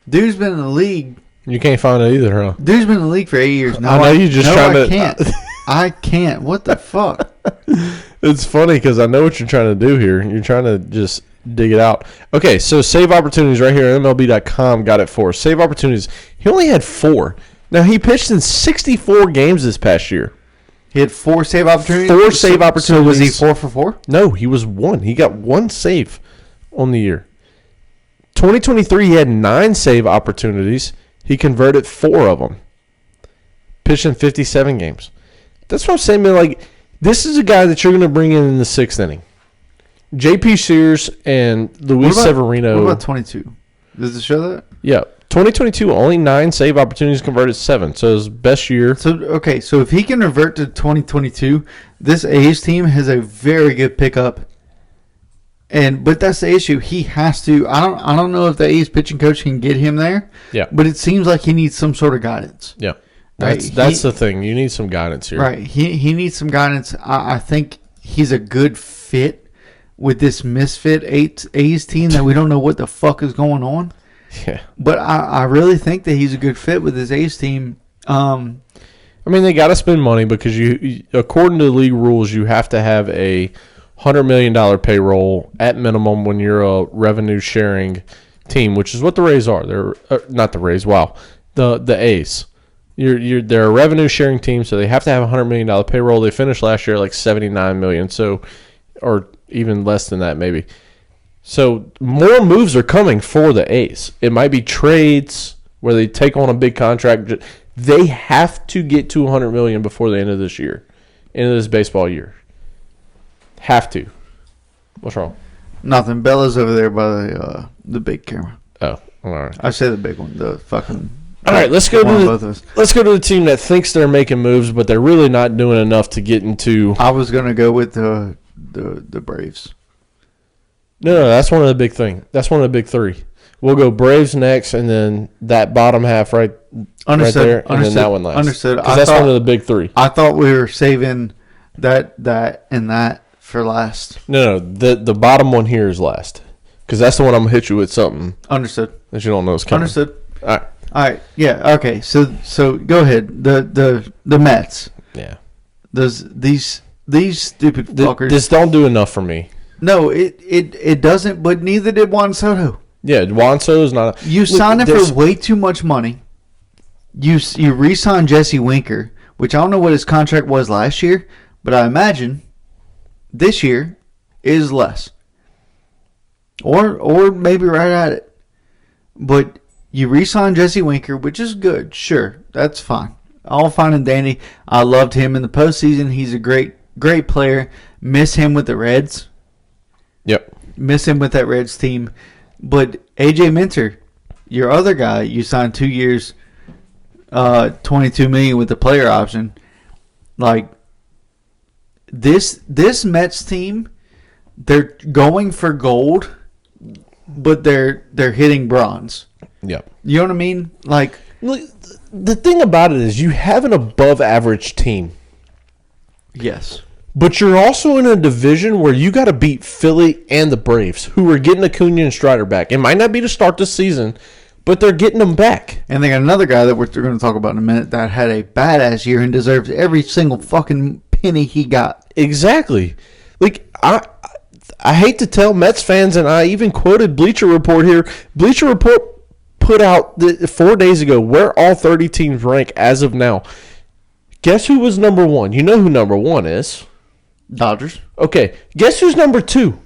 Dude's been in the league. You can't find it either, huh? Dude's been in the league for 8 years. I know you're just trying to. I can't. I can't. What the fuck? It's funny because I know what you're trying to do here. You're trying to just dig it out. Okay, so save opportunities right here at MLB.com got it for us. Save opportunities. He only had 4. Now, he pitched in 64 games this past year. He had 4 save opportunities? 4 save opportunities. So was he 4 for 4? No, he was 1. He got 1 save on the year. 2023, he had 9 save opportunities. He converted 4 of them. Pitched in 57 games. That's what I'm saying, man. This is a guy that you're going to bring in the 6th inning. J.P. Sears and Luis Severino. What about 22? Does it show that? Yeah. 2022, only 9 save opportunities, converted 7. So his best year. So if he can revert to 2022, this A's team has a very good pickup. But that's the issue. He has to. I don't know if the A's pitching coach can get him there. Yeah. But it seems like he needs some sort of guidance. Yeah. That's the thing. You need some guidance here. Right. He needs some guidance. I think he's a good fit with this misfit A's team that we don't know what the fuck is going on. Yeah. But I really think that he's a good fit with this A's team. I mean, they got to spend money because you, according to the league rules, you have to have a $100 million payroll at minimum when you're a revenue sharing team, which is what the Rays are. They're not the Rays. Wow, the A's. They're a revenue sharing team, so they have to have a $100 million payroll. They finished last year at $79 million, so or even less than that maybe. So more moves are coming for the A's. It might be trades where they take on a big contract. They have to get to $100 million before the end of this year, end of this baseball year. Have to. What's wrong? Nothing. Bella's over there by the big camera. Oh, all right. I say the big one. The fucking. All right, let's go to the team that thinks they're making moves, but they're really not doing enough to get into. I was gonna go with the Braves. No, that's one of the big things. That's one of the big 3. We'll go Braves next, and then that bottom half right there, and then that one last. Understood. Because that's one of the big 3. I thought we were saving that, and that for last. No, the bottom one here is last. Because that's the one I'm going to hit you with something. Understood. That you don't know is coming. Understood. All right. Yeah. Okay. So go ahead. The Mets. Yeah. These stupid fuckers. This don't do enough for me. No, it doesn't. But neither did Juan Soto. Yeah, Juan Soto's not. You signed him for way too much money. You re-signed Jesse Winker, which I don't know what his contract was last year, but I imagine this year is less, or maybe right at it. But you re-signed Jesse Winker, which is good. Sure, that's fine. All fine and dandy. I loved him in the postseason. He's a great player. Miss him with the Reds. Yep. Miss him with that Reds team. But AJ Minter, your other guy, you signed 2 years, $22 million with the player option. Like this Mets team, they're going for gold, but they're hitting bronze. Yep. You know what I mean? Like, the thing about it is you have an above average team. yes. But you're also in a division where you got to beat Philly and the Braves, who are getting Acuna and Strider back. It might not be to start the season, but they're getting them back. And they got another guy that we're going to talk about in a minute that had a badass year and deserves every single fucking penny he got. Exactly. Like, I hate to tell Mets fans, and I even quoted Bleacher Report here. Bleacher Report put out 4 days ago where all 30 teams rank as of now. Guess who was number one? You know who number one is. Dodgers. Okay, guess who's number two?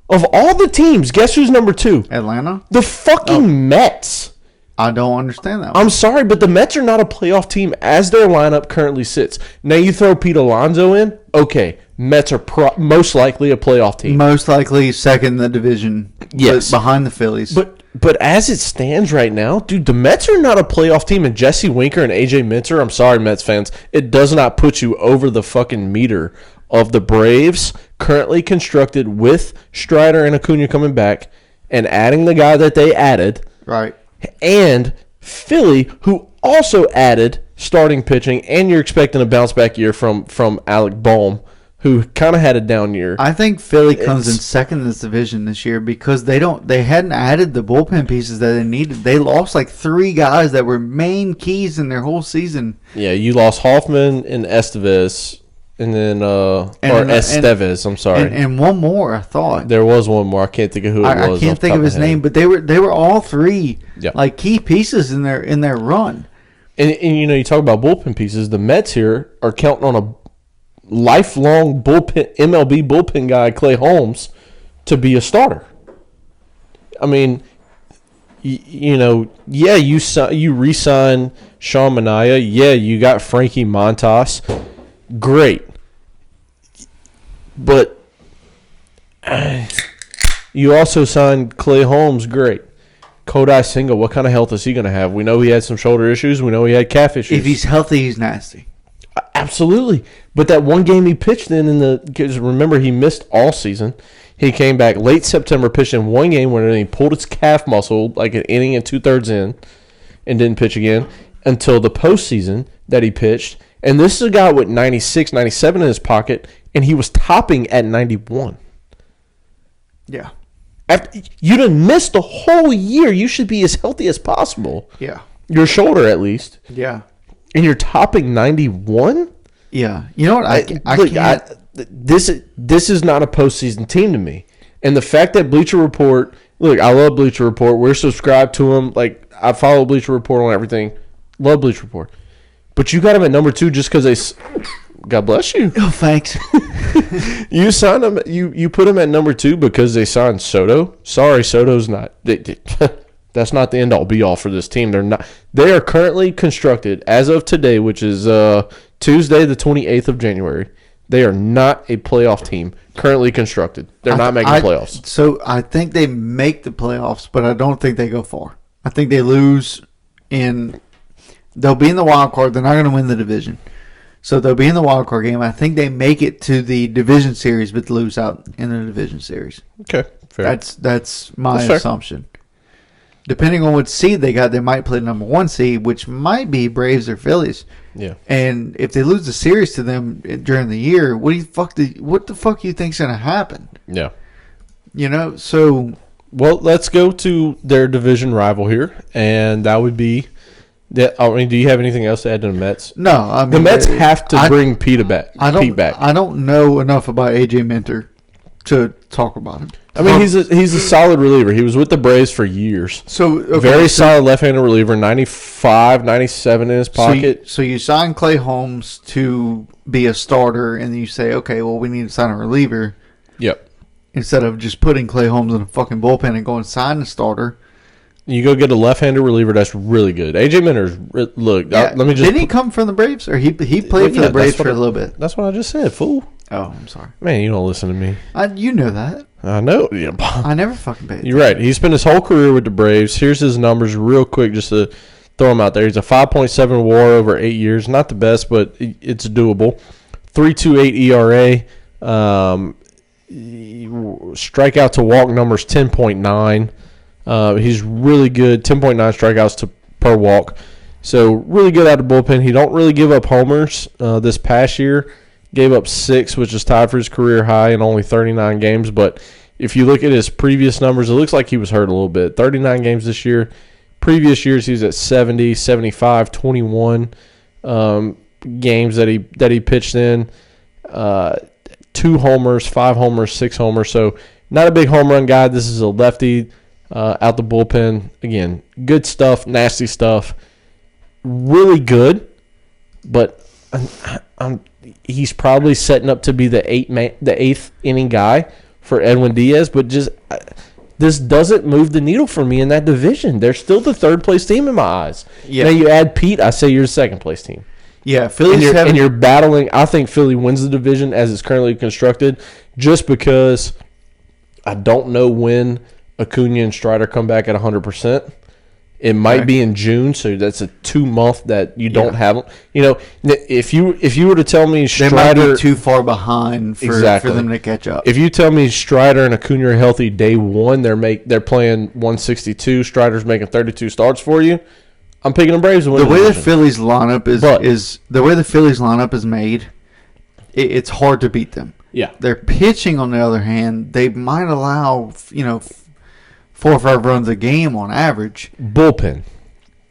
Of all the teams, guess who's number two? Atlanta. The fucking Mets. I don't understand that one. I'm sorry, but the Mets are not a playoff team as their lineup currently sits. Now you throw Pete Alonso in, okay, Mets are most likely a playoff team. Most likely second in the division. Yes. Behind the Phillies. But as it stands right now, dude, the Mets are not a playoff team, and Jesse Winker and AJ Minter, I'm sorry, Mets fans, it does not put you over the fucking meter of the Braves currently constructed with Strider and Acuna coming back and adding the guy that they added. Right. And Philly, who also added starting pitching, and you're expecting a bounce back year from Alec Bohm, who kind of had a down year. I think Philly comes in second in this division this year because they hadn't added the bullpen pieces that they needed. They lost like 3 guys that were main keys in their whole season. Yeah, you lost Hoffman and Estevez. And then, Estevez, I'm sorry. And one more, I thought. There was one more. I can't think of who it was. I can't think of his name, but they were all 3 like key pieces in their run. And you know, you talk about bullpen pieces. The Mets here are counting on a lifelong MLB bullpen guy, Clay Holmes, to be a starter. I mean, you know, yeah, you re-sign Sean Manaea. Yeah, you got Frankie Montas. Great. But you also signed Clay Holmes. Great. Kodai Senga, what kind of health is he going to have? We know he had some shoulder issues. We know he had calf issues. If he's healthy, he's nasty. Absolutely. But that one game he pitched because remember, he missed all season. He came back late September, pitched in one game where he pulled his calf muscle like an inning and 2/3 in and didn't pitch again until the postseason that he pitched. And this is a guy with 96, 97 in his pocket, and he was topping at 91. Yeah. After you done missed the whole year, you should be as healthy as possible. Yeah. Your shoulder, at least. Yeah. And you're topping 91? Yeah. You know what? I can't. This is not a postseason team to me. And the fact that Bleacher Report, look, I love Bleacher Report. We're subscribed to them. Like, I follow Bleacher Report on everything. Love Bleacher Report. But you got them at number 2 just because they. God bless you. Oh, thanks. You signed them. You put them at number 2 because they signed Soto. Sorry, Soto's not. That's not the end all be all for this team. They're not. They are currently constructed as of today, which is Tuesday, the 28th of January. They are not a playoff team currently constructed. They're not making playoffs. So I think they make the playoffs, but I don't think they go far. I think they lose in. They'll be in the wild card. They're not going to win the division. So they'll be in the wild card game. I think they make it to the division series, but lose out in the division series. Okay, fair. That's my assumption. Depending on what seed they got, they might play number 1 seed, which might be Braves or Phillies. Yeah. And if they lose the series to them during the year, what the fuck do you think's going to happen? Yeah. You know, so. Well, let's go to their division rival here, and that would be. I mean, do you have anything else to add to the Mets? No, I mean the Mets have to bring Pete back. I don't know enough about AJ Minter to talk about him. I mean, he's a solid reliever. He was with the Braves for years. So very solid left-handed reliever, 95, 97 in his pocket. So you sign Clay Holmes to be a starter, and then you say, okay, well, we need to sign a reliever. Yep. Instead of just putting Clay Holmes in a fucking bullpen and going sign a starter. You go get a left-handed reliever that's really good. AJ Minter's, look, let me just... Didn't he come from the Braves? Or he played for the Braves for a little bit? That's what I just said, fool. Oh, I'm sorry. Man, you don't listen to me. You know that. I know. Yeah. I never fucking paid attention. You're right. He spent his whole career with the Braves. Here's his numbers real quick just to throw him out there. He's a 5.7 WAR over 8 years. Not the best, but it's doable. 3.28 ERA. Strikeout to walk numbers 10.9. He's really good. 10.9 strikeouts per walk. So really good out of the bullpen. He don't really give up homers this past year. Gave up 6, which is tied for his career high in only 39 games. But if you look at his previous numbers, it looks like he was hurt a little bit. 39 games this year. Previous years, he was at 70, 75, 21 games that he pitched in. 2 homers, 5 homers, 6 homers. So not a big home run guy. This is a lefty out the bullpen. Again, good stuff, nasty stuff. Really good, but he's probably setting up to be the eighth inning guy for Edwin Diaz. But just this doesn't move the needle for me in that division. They're still the third place team in my eyes. Yeah. Now you add Pete, I say you're the second place team. Yeah, Philly's and you're battling. I think Philly wins the division as it's currently constructed, just because I don't know when Acuna and Strider come back at 100%. It might be in June, so that's a 2-month that you don't have them. You know, if you were to tell me Strider, they might be too far behind for them to catch up. If you tell me Strider and Acuna are healthy day one, they're playing 162. Strider's making 32 starts for you. I'm picking the Braves to win the way the Phillies lineup is the way the Phillies lineup is made. It's hard to beat them. Yeah, their pitching, on the other hand, they might allow 4 or 5 runs a game on average. Bullpen.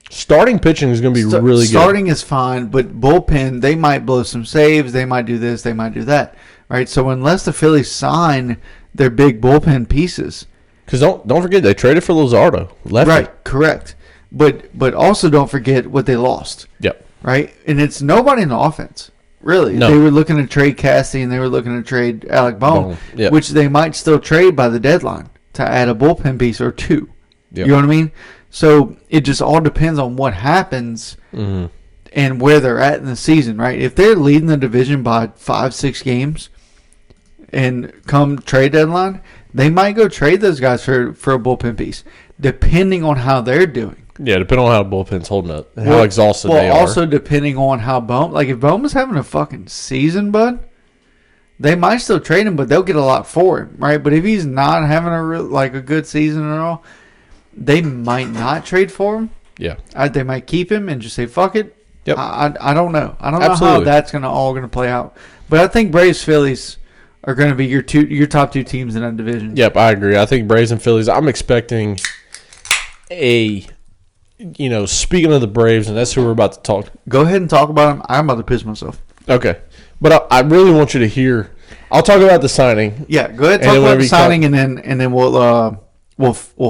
Starting pitching is going to be really good. Starting is fine, but bullpen, they might blow some saves. They might do this. They might do that. Right? So unless the Phillies sign their big bullpen pieces. Because don't forget, they traded for Luzardo. Lefty. Right, correct. But also don't forget what they lost. Yep. Right? And it's nobody in the offense. Really. No. They were looking to trade Cassie and they were looking to trade Alec Bohm, yep. which they might still trade by the deadline to add a bullpen piece or 2. Yep. You know what I mean? So it just all depends on what happens and where they're at in the season, right? If they're leading the division by 5-6 games and come trade deadline, they might go trade those guys for a bullpen piece, depending on how they're doing. Yeah, depending on how the bullpen's holding up and how exhausted they are. Well, also depending on how Bohm, like if Bohm is having a fucking season, bud, they might still trade him, but they'll get a lot for him, right? But if he's not having a good season at all, they might not trade for him. Yeah, they might keep him and just say fuck it. Yep. I don't know. I don't know how that's all going to play out. But I think Braves Phillies are going to be your top 2 teams in that division. Yep, I agree. I think Braves and Phillies. I'm expecting speaking of the Braves, and that's who we're about to talk. Go ahead and talk about them. I'm about to piss myself. Okay. But I really want you to hear. I'll talk about the signing. Yeah, go ahead. Talk about the signing, and then we'll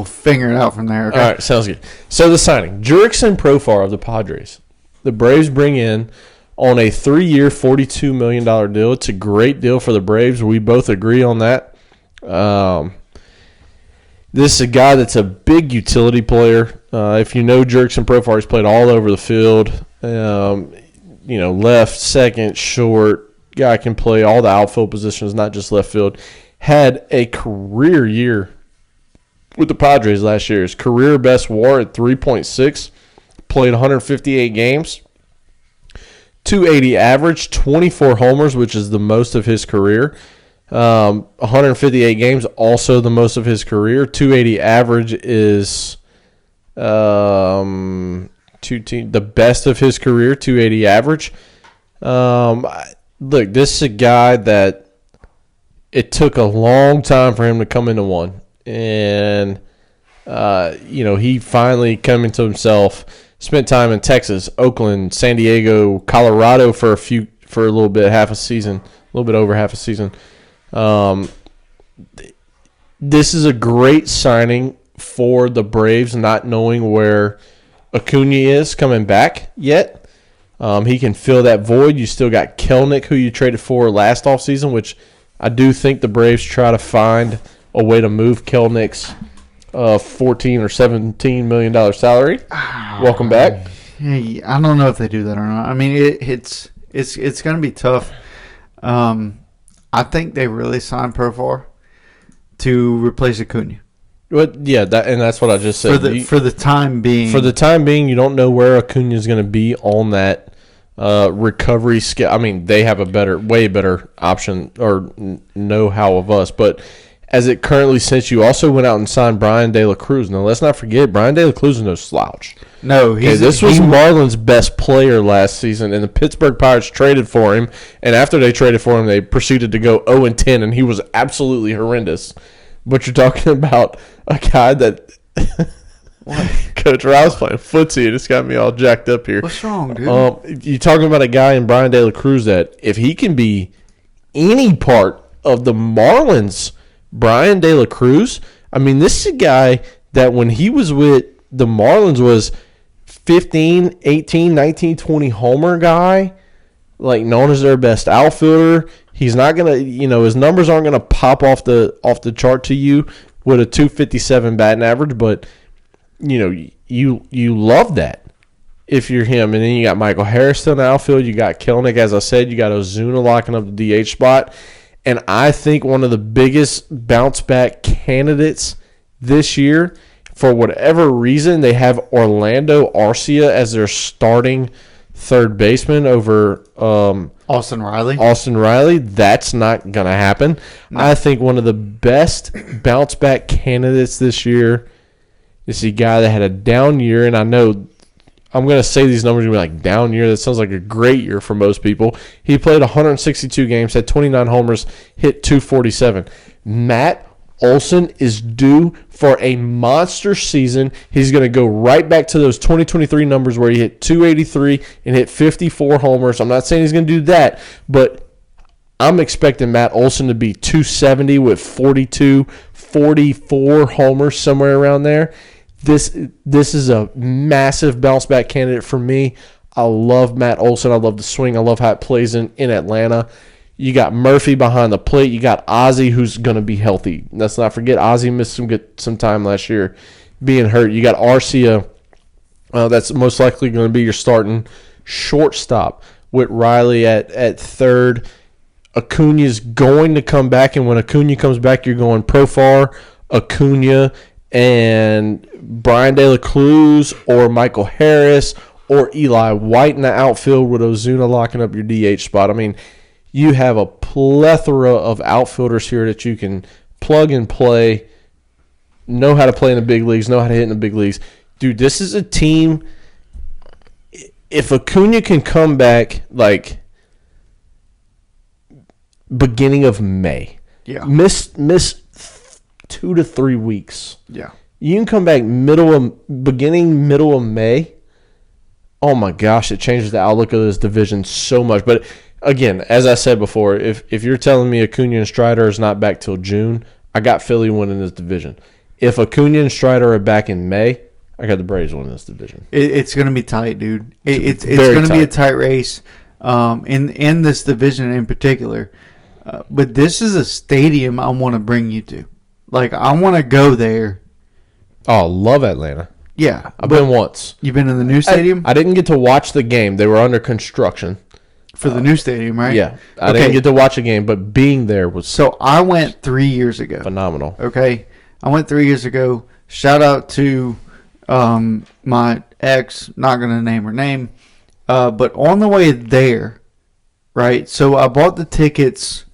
figure it out from there. Okay? All right, sounds good. So the signing, Jurickson Profar of the Padres. The Braves bring in on a 3-year, $42 million deal. It's a great deal for the Braves. We both agree on that. This is a guy that's a big utility player. If you know Jurickson Profar, he's played all over the field. Left, second, short. Guy can play all the outfield positions, not just left field. Had a career year with the Padres last year. His career best WAR at 3.6. Played 158 games. 280 average, 24 homers, which is the most of his career. 158 games, also the most of his career. 280 average is the best of his career. 280 average. Look, this is a guy that it took a long time for him to come into one, and he finally come into himself. Spent time in Texas, Oakland, San Diego, Colorado for a little bit, half a season, a little bit over half a season. this is a great signing for the Braves, not knowing where Acuna is coming back yet. He can fill that void. You still got Kelnick, who you traded for last offseason, which I do think the Braves try to find a way to move Kelnick's $14 or $17 million salary. Welcome back. Hey, I don't know if they do that or not. I mean, it's going to be tough. I think they really signed Profar to replace Acuna. But yeah, that's what I just said. For the time being. For the time being, you don't know where Acuna is going to be on that recovery scale. I mean, they have a way better option or know-how of us. But as it currently sits, you also went out and signed Brian De La Cruz. Now, let's not forget, Brian De La Cruz is no slouch. No, this was Marlins' best player last season, and the Pittsburgh Pirates traded for him. And after they traded for him, they proceeded to go 0-10, and he was absolutely horrendous. But you're talking about a guy that Coach Rouse playing footsie, and it's got me all jacked up here. What's wrong, dude? You're talking about a guy in Brian De La Cruz that if he can be any part of the Marlins, Brian De La Cruz, I mean, this is a guy that when he was with the Marlins was 15, 18, 19, 20 homer guy, like known as their best outfielder. He's not gonna, his numbers aren't gonna pop off the chart to you with a 257 batting average, but you love that if you're him. And then you got Michael Harris in the outfield. You got Kelnick, as I said. You got Ozuna locking up the DH spot. And I think one of the biggest bounce back candidates this year, for whatever reason, they have Orlando Arcia as their starting third baseman over Austin Riley. That's not going to happen. No. I think one of the best bounce back candidates this year is the guy that had a down year, and I know I'm going to say these numbers and be like, down year, that sounds like a great year for most people. He played 162 games, had 29 homers, hit 247. Matt Olson is due for a monster season. He's going to go right back to those 2023 numbers where he hit 283 and hit 54 homers. I'm not saying he's going to do that, but I'm expecting Matt Olson to be 270 with 42, 44 homers, somewhere around there. This is a massive bounce back candidate for me. I love Matt Olson. I love the swing. I love how it plays in Atlanta. You got Murphy behind the plate. You got Ozzy, who's going to be healthy. Let's not forget Ozzy missed some time last year being hurt. You got Arcia. That's most likely going to be your starting shortstop with Riley at third. Acuna's going to come back, and when Acuna comes back, you're going Profar, Acuna, and Brian De La Cruz or Michael Harris or Eli White in the outfield with Ozuna locking up your DH spot. I mean, you have a plethora of outfielders here that you can plug and play, know how to play in the big leagues, know how to hit in the big leagues. Dude, this is a team. If Acuna can come back like beginning of May, miss 2 to 3 weeks. Yeah. You can come back middle of May. Oh my gosh, it changes the outlook of this division so much. But again, as I said before, if you're telling me Acuna and Strider is not back till June, I got Philly winning this division. If Acuna and Strider are back in May, I got the Braves winning this division. It's going to be tight, dude. It's going to be a tight race in this division in particular. But this is a stadium I want to bring you to. Like, I want to go there. Oh, love Atlanta. Yeah. I've been once. You've been in the new stadium? I didn't get to watch the game. They were under construction. For the new stadium, right? Yeah. I didn't get to watch a game, but being there was So I went 3 years ago. Phenomenal. Okay. I went 3 years ago. Shout out to my ex, not going to name her name. But on the way there, right? So I bought the tickets.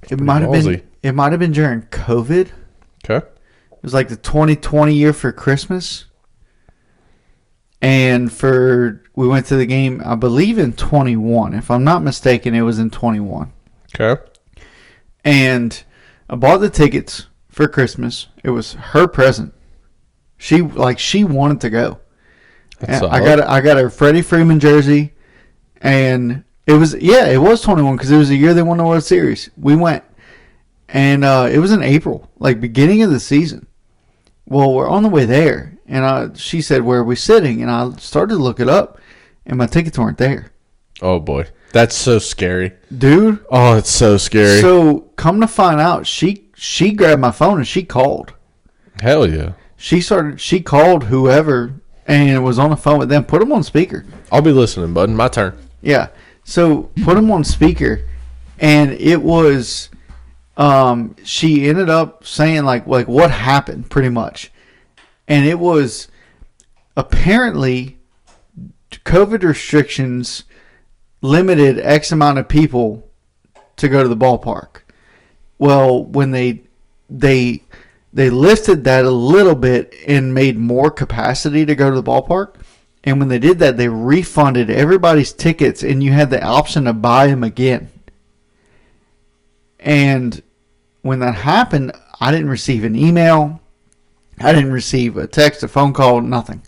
It might have been during COVID. Okay. It was like the 2020 year for Christmas. And we went to the game, I believe, in 21. If I'm not mistaken, it was in 21. Okay. And I bought the tickets for Christmas. It was her present. She wanted to go. I got a Freddie Freeman jersey, and it was 21 because it was the year they won the World Series. We went, And it was in April, like beginning of the season. Well, we're on the way there, and she said, "Where are we sitting?" And I started to look it up, and my tickets weren't there. Oh boy, that's so scary, dude. Oh, it's so scary. So come to find out, she grabbed my phone and she called. Hell yeah. She called whoever and was on the phone with them. Put them on speaker. I'll be listening, bud. My turn. Yeah. So put them on speaker, and it was. She ended up saying like what happened pretty much, and it was apparently COVID restrictions limited X amount of people to go to the ballpark. Well, when they lifted that a little bit and made more capacity to go to the ballpark, and when they did that, they refunded everybody's tickets, and you had the option to buy them again. And when that happened, I didn't receive an email. I didn't receive a text, a phone call, nothing.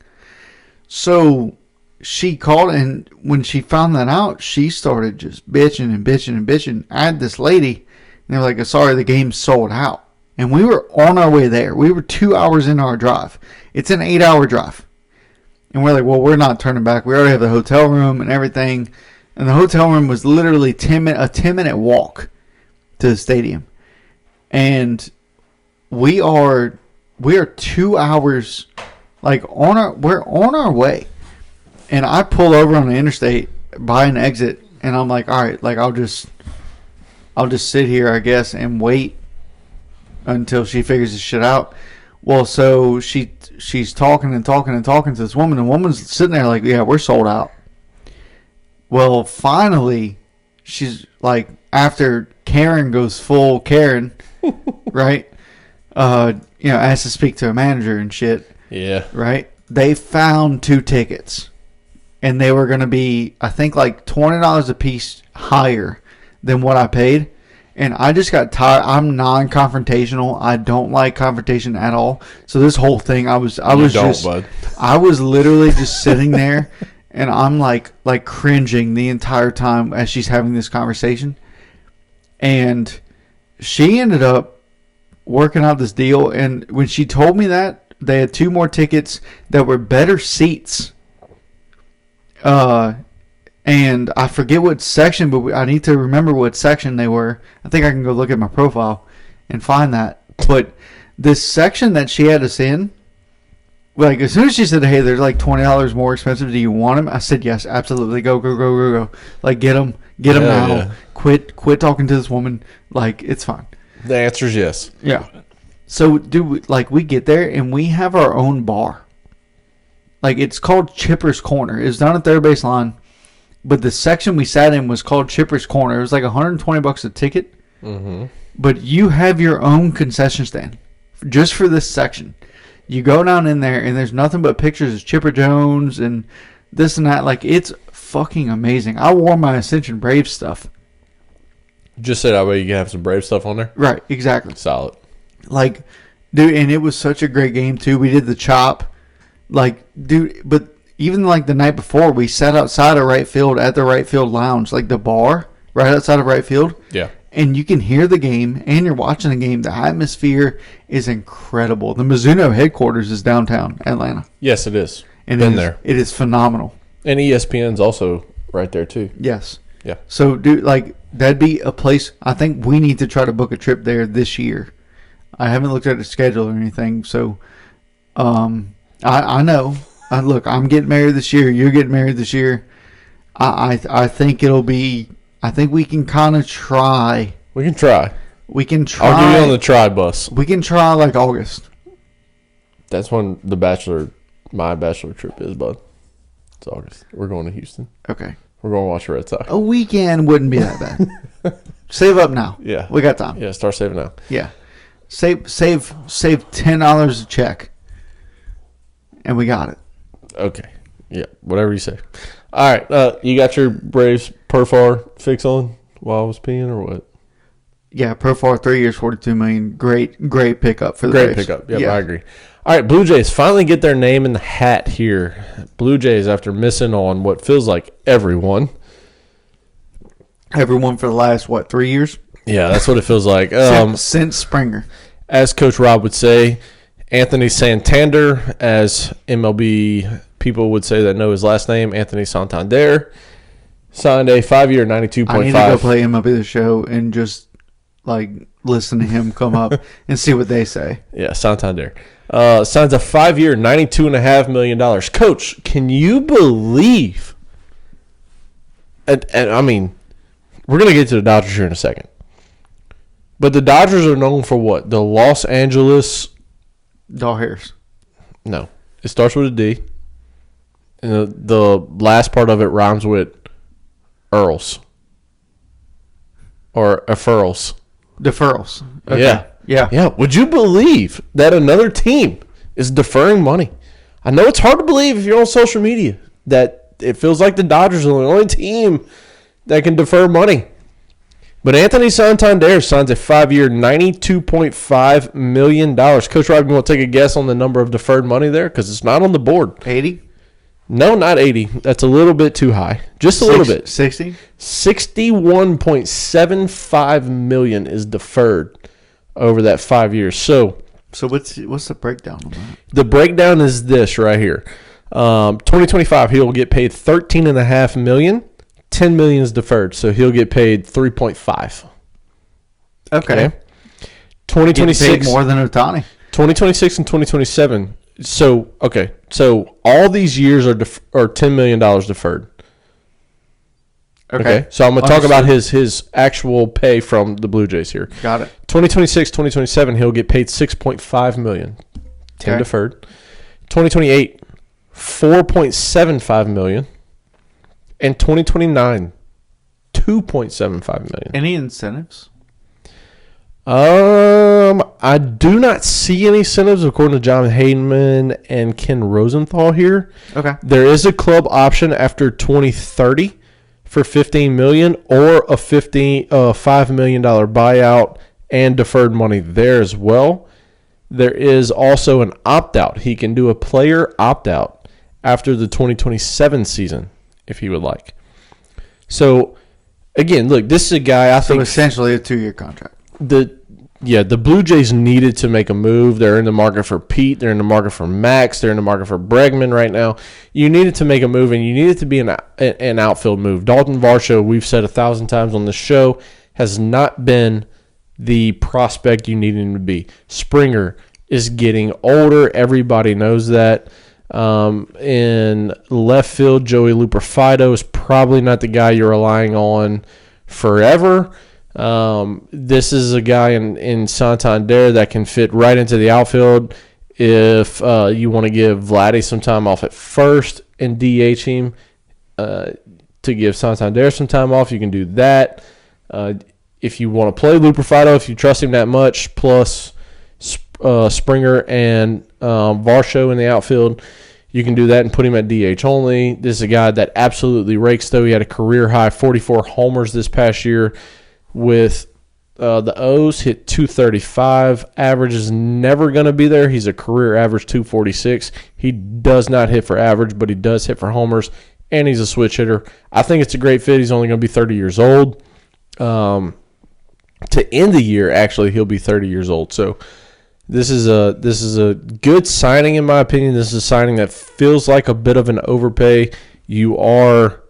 So she called, and when she found that out, she started just bitching and bitching and bitching. I had this lady, and they were like, sorry, the game's sold out. And we were on our way there. We were 2 hours into our drive. It's an 8-hour drive. And we're like, well, we're not turning back. We already have the hotel room and everything. And the hotel room was literally a 10-minute walk to the stadium. And we are 2 hours we're on our way. And I pull over on the interstate by an exit, and I'm like, all right, like I'll just sit here, I guess, and wait until she figures this shit out. Well, so she's talking and talking and talking to this woman, and the woman's sitting there like, yeah, we're sold out. Well, finally, she's like, after Karen goes full Karen, right? Has to speak to a manager and shit. Yeah. Right? They found 2 tickets, and they were going to be, I think, like $20 a piece higher than what I paid. And I just got tired. I'm non-confrontational. I don't like confrontation at all. So this whole thing, I was literally just sitting there, and I'm like cringing the entire time as she's having this conversation. And she ended up working out this deal. And when she told me that, they had 2 more tickets that were better seats. And I forget what section, but I need to remember what section they were. I think I can go look at my profile and find that. But this section that she had us in, like as soon as she said, hey, they're like $20 more expensive, do you want them? I said, yes, absolutely. Go. Like, get them now. Yeah. Quit talking to this woman. Like, it's fine. The answer is yes. Yeah. So, dude, like, we get there, and we have our own bar. Like, it's called Chipper's Corner. It's down at third base line. But the section we sat in was called Chipper's Corner. It was like $120 a ticket. Mm-hmm. But you have your own concession stand just for this section. You go down in there, and there's nothing but pictures of Chipper Jones and this and that. Like, it's fucking amazing. I wore my Ascension Braves stuff. Just so that way you can have some Brave stuff on there? Right, exactly. Solid. Like, dude, and it was such a great game, too. We did the chop. Like, dude, but even like the night before, we sat outside of right field at the right field lounge, like the bar right outside of right field. Yeah. And you can hear the game, and you're watching the game. The atmosphere is incredible. The Mizuno headquarters is downtown Atlanta. Yes, it is. And Been there. It is phenomenal. And ESPN's also right there, too. Yes. Yeah. So, dude, like, that'd be a place. I think we need to try to book a trip there this year. I haven't looked at the schedule or anything, so I know. Look, I'm getting married this year. You're getting married this year. I think it'll be. I think we can kind of try. We can try. I'll get you on the try bus. We can try like August. That's when my bachelor trip is, bud. It's August. We're going to Houston. Okay. We're going to watch the Red Sox. A weekend wouldn't be that bad. Save up now. Yeah. We got time. Yeah, start saving now. Yeah. Save $10 a check. And we got it. Okay. Yeah, whatever you say. All right. You got your Braves Perfar fix on while I was peeing or what? Yeah, Perfar, 3 years, $42 million. Great pickup for the Great Braves. pickup. Yep, yeah, I agree. All right, Blue Jays finally get their name in the hat here. Blue Jays, after missing on what feels like everyone. Everyone for the last, 3 years? Yeah, that's what it feels like. Since Springer. As Coach Rob would say, Anthony Santander, as MLB people would say that know his last name, Anthony Santander, signed a 5-year, $92.5. I need to go play MLB The Show and just listen to him come up and see what they say. Yeah, Santander. Signs a 5-year, $92.5 million. Coach, can you believe? And I mean, we're going to get to the Dodgers here in a second. But the Dodgers are known for what? The Los Angeles... Doll hairs. No. It starts with a D. And the last part of it rhymes with Earls. Or Deferrals. Okay. Yeah. Yeah. Would you believe that another team is deferring money? I know it's hard to believe if you're on social media that it feels like the Dodgers are the only team that can defer money. But Anthony Santander signs a 5-year, $92.5 million. Coach Rob, you want to take a guess on the number of deferred money there? Because it's not on the board. 80? No, not 80. That's a little bit too high. Just a little bit. 60? $61.75 million is deferred over that 5 years. So what's the breakdown on that? The breakdown is this right here. 2025, he'll get paid $13.5 million. $10 million is deferred, so he'll get paid $3.5. Okay. 2026 more than Ohtani. 2026 and 2027. So all these years are $10 million deferred. Okay. So I'm going to talk about his actual pay from the Blue Jays here. Got it. 2026, 2027, he'll get paid $6.5 million. 10 deferred. 2028, $4.75 million. And 2029, $2.75 million. Any incentives? I do not see any incentives according to John Hayman and Ken Rosenthal here. Okay. There is a club option after 2030 for $15 million or a $5 million buyout and deferred money there as well. There is also an opt-out. He can do a player opt-out after the 2027 season if he would like. So, again, look, this is a guy I think... So, essentially a 2-year contract. The Blue Jays needed to make a move. They're in the market for Pete. They're in the market for Max. They're in the market for Bregman right now. You needed to make a move, and you needed to be an outfield move. Dalton Varsho, we've said 1,000 times on the show, has not been the prospect you need him to be. Springer is getting older. Everybody knows that. In left field, Joey Luperfido is probably not the guy you're relying on forever. This is a guy in Santander that can fit right into the outfield. If you want to give Vladdy some time off at first and DH him to give Santander some time off, you can do that. If you want to play Luperfido, if you trust him that much, plus Springer and Varsho in the outfield, you can do that and put him at DH only. This is a guy that absolutely rakes, though. He had a career-high 44 homers this past year with the O's, hit 235. Average is never going to be there. He's a career average 246. He does not hit for average, but he does hit for homers, and he's a switch hitter. I think it's a great fit. He's only going to be 30 years old. To end the year, actually, he'll be 30 years old. So this is a good signing, in my opinion. This is a signing that feels like a bit of an overpay. You are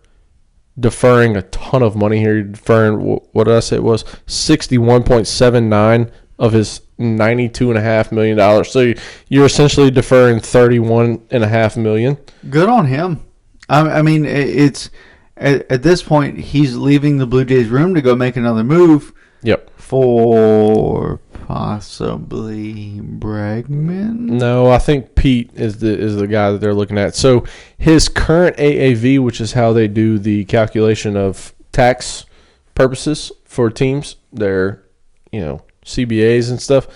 deferring a ton of money here. You're deferring, what did I say it was? $61.79 of his $92.5 million. So you're essentially deferring $31.5 million. Good on him. I mean, it's at this point, he's leaving the Blue Jays room to go make another move. Yep. For possibly Bregman? No, I think Pete is the guy that they're looking at. So his current AAV, which is how they do the calculation of tax purposes for teams, their CBAs and stuff,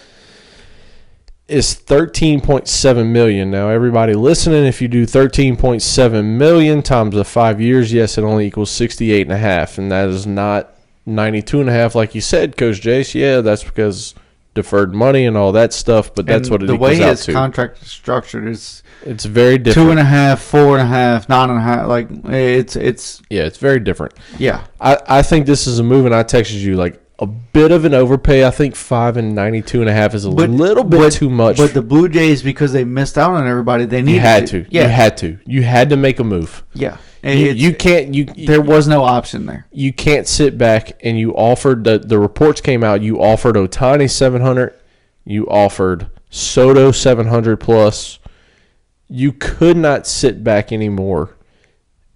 is $13.7 million. Now, everybody listening, if you do $13.7 million times the 5 years, yes, it only equals $68.5, and that is not $92.5 like you said, Coach Jace. Yeah, that's because deferred money and all that stuff, but that's what it equals out to. The way his contract is structured is it's very different. 2.5, 4.5, 9.5. Like it's it's very different. Yeah, I think this is a move, and I texted you like a bit of an overpay. I think 5 and 92.5 is a little bit too much. But the Blue Jays, because they missed out on everybody, they needed to. You had to make a move. Yeah. You can't. There was no option there. You can't sit back and you offered the reports came out. You offered Ohtani 700. You offered Soto 700 plus. You could not sit back anymore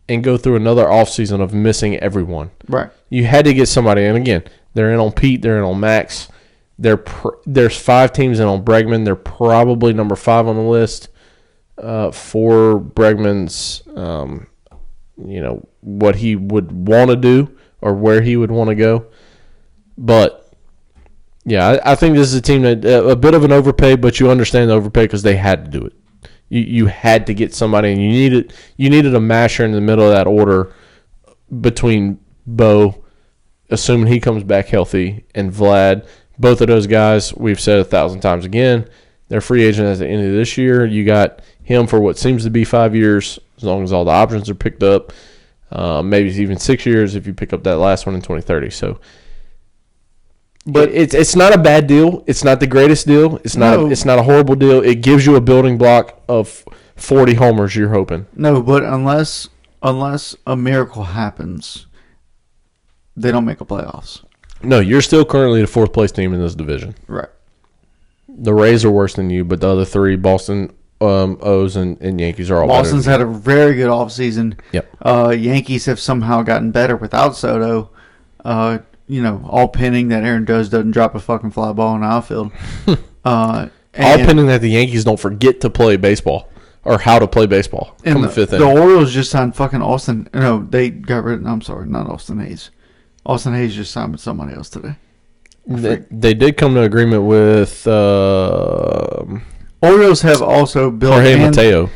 and go through another offseason of missing everyone. Right. You had to get somebody. And again, they're in on Pete. They're in on Max. There's 5 teams in on Bregman. They're probably number 5 on the list for Bregman's. What he would want to do or where he would want to go. But, yeah, I think this is a team that a bit of an overpay, but you understand the overpay because they had to do it. You had to get somebody, and you needed a masher in the middle of that order between Bo, assuming he comes back healthy, and Vlad. Both of those guys, we've said 1,000 times again, they're free agent at the end of this year. You got him for what seems to be 5 years, as long as all the options are picked up. Maybe even 6 years if you pick up that last one in 2030. So, but it's not a bad deal. It's not the greatest deal. It's not a horrible deal. It gives you a building block of 40 homers. You're hoping. No, but unless a miracle happens, they don't make a playoffs. No, you're still currently the 4th place team in this division. Right. The Rays are worse than you, but the other 3, Boston, O's, and Yankees are all Boston's had a very good offseason. Yep. Yankees have somehow gotten better without Soto. All pinning that Aaron Judge doesn't drop a fucking fly ball in the outfield. All pinning that the Yankees don't forget to play baseball or how to play baseball. And the 5th inning. The Orioles just signed fucking Austin. No, they got rid of. I'm sorry, not Austin Hayes. Austin Hayes just signed with somebody else today. They did come to agreement with Orioles have also built Jorge Mateo.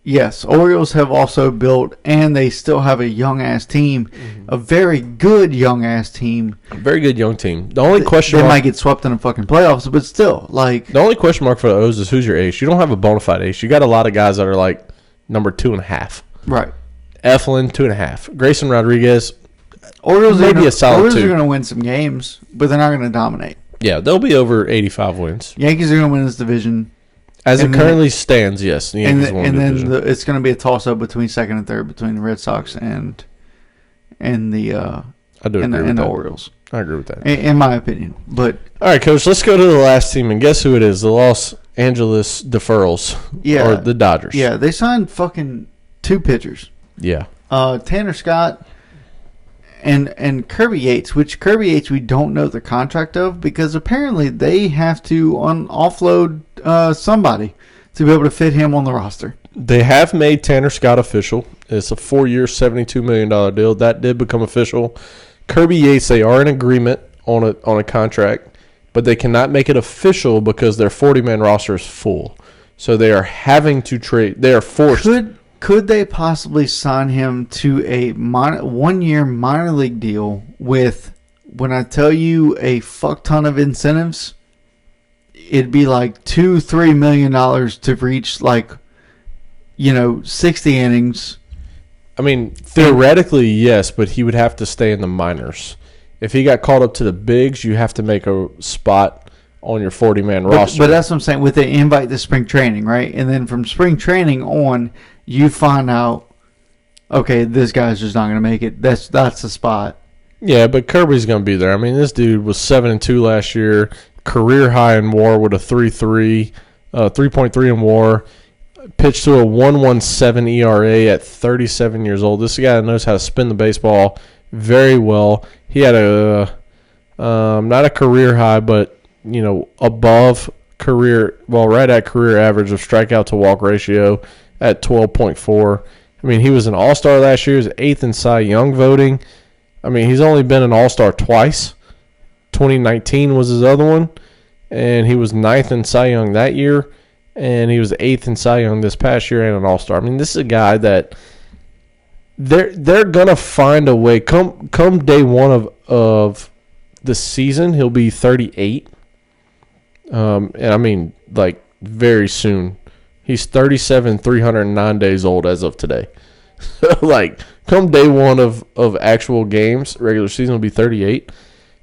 Yes, Orioles have also built, and they still have a young-ass team, a very good young-ass team. A very good young team. The only question they might get swept in the fucking playoffs, but still, like the only question mark for the O's is who's your ace. You don't have a bona fide ace. You got a lot of guys that are like number 2.5. Right. Eflin 2.5. Grayson Rodriguez. Orioles maybe a solid Orioles 2. are going to win some games, but they're not going to dominate. Yeah, they'll be over 85 wins. Yankees are going to win this division. As it currently stands, yes. The Yankees won the division. It's going to be a toss-up between 2nd and 3rd between the Red Sox and the Orioles. I agree with that. In my opinion. But all right, Coach, let's go to the last team, and guess who it is? The Los Angeles Deferrals. Yeah. Or the Dodgers. Yeah, they signed fucking 2 pitchers. Yeah. Tanner Scott and Kirby Yates, which Kirby Yates we don't know the contract of because apparently they have to offload somebody to be able to fit him on the roster. They have made Tanner Scott official. It's a 4-year, $72 million deal. That did become official. Kirby Yates, they are in agreement on a contract, but they cannot make it official because their 40-man roster is full. So they are having to trade. They are forced. Could they possibly sign him to a 1-year minor league deal with, when I tell you, a fuck ton of incentives? It'd be like $2-3 million to reach 60 innings. I mean, theoretically, yes, but he would have to stay in the minors. If he got called up to the bigs, you have to make a spot on your 40-man roster. But that's what I'm saying, with the invite to spring training, right? And then from spring training on, you find out, okay, this guy's just not going to make it. That's the spot. Yeah, but Kirby's going to be there. I mean, this dude was 7-2 last year, career high in WAR with a 3.3 in WAR, pitched to a 1.17 ERA at 37 years old. This is a guy that knows how to spin the baseball very well. He had not a career high, but above career, right at career average of strikeout to walk ratio at 12.4. I mean, he was an All-Star last year. He was 8th in Cy Young voting. I mean, he's only been an All-Star twice. 2019 was his other one, and he was 9th in Cy Young that year, and he was 8th in Cy Young this past year and an All-Star. I mean, this is a guy that they're gonna find a way. Come day one of the season, he'll be 38. And I mean, very soon. He's 37, 309 days old as of today. Come day one of actual games, regular season will be 38.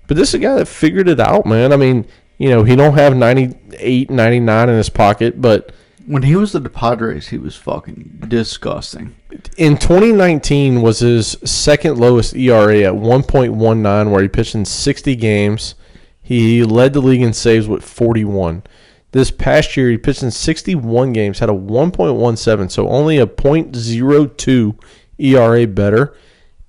But this is a guy that figured it out, man. I mean, he don't have 98, 99 in his pocket, but when he was at the Padres, he was fucking disgusting. In 2019 was his second lowest ERA at 1.19, where he pitched in 60 games. He led the league in saves with 41. This past year, he pitched in 61 games, had a 1.17, so only a .02 ERA better,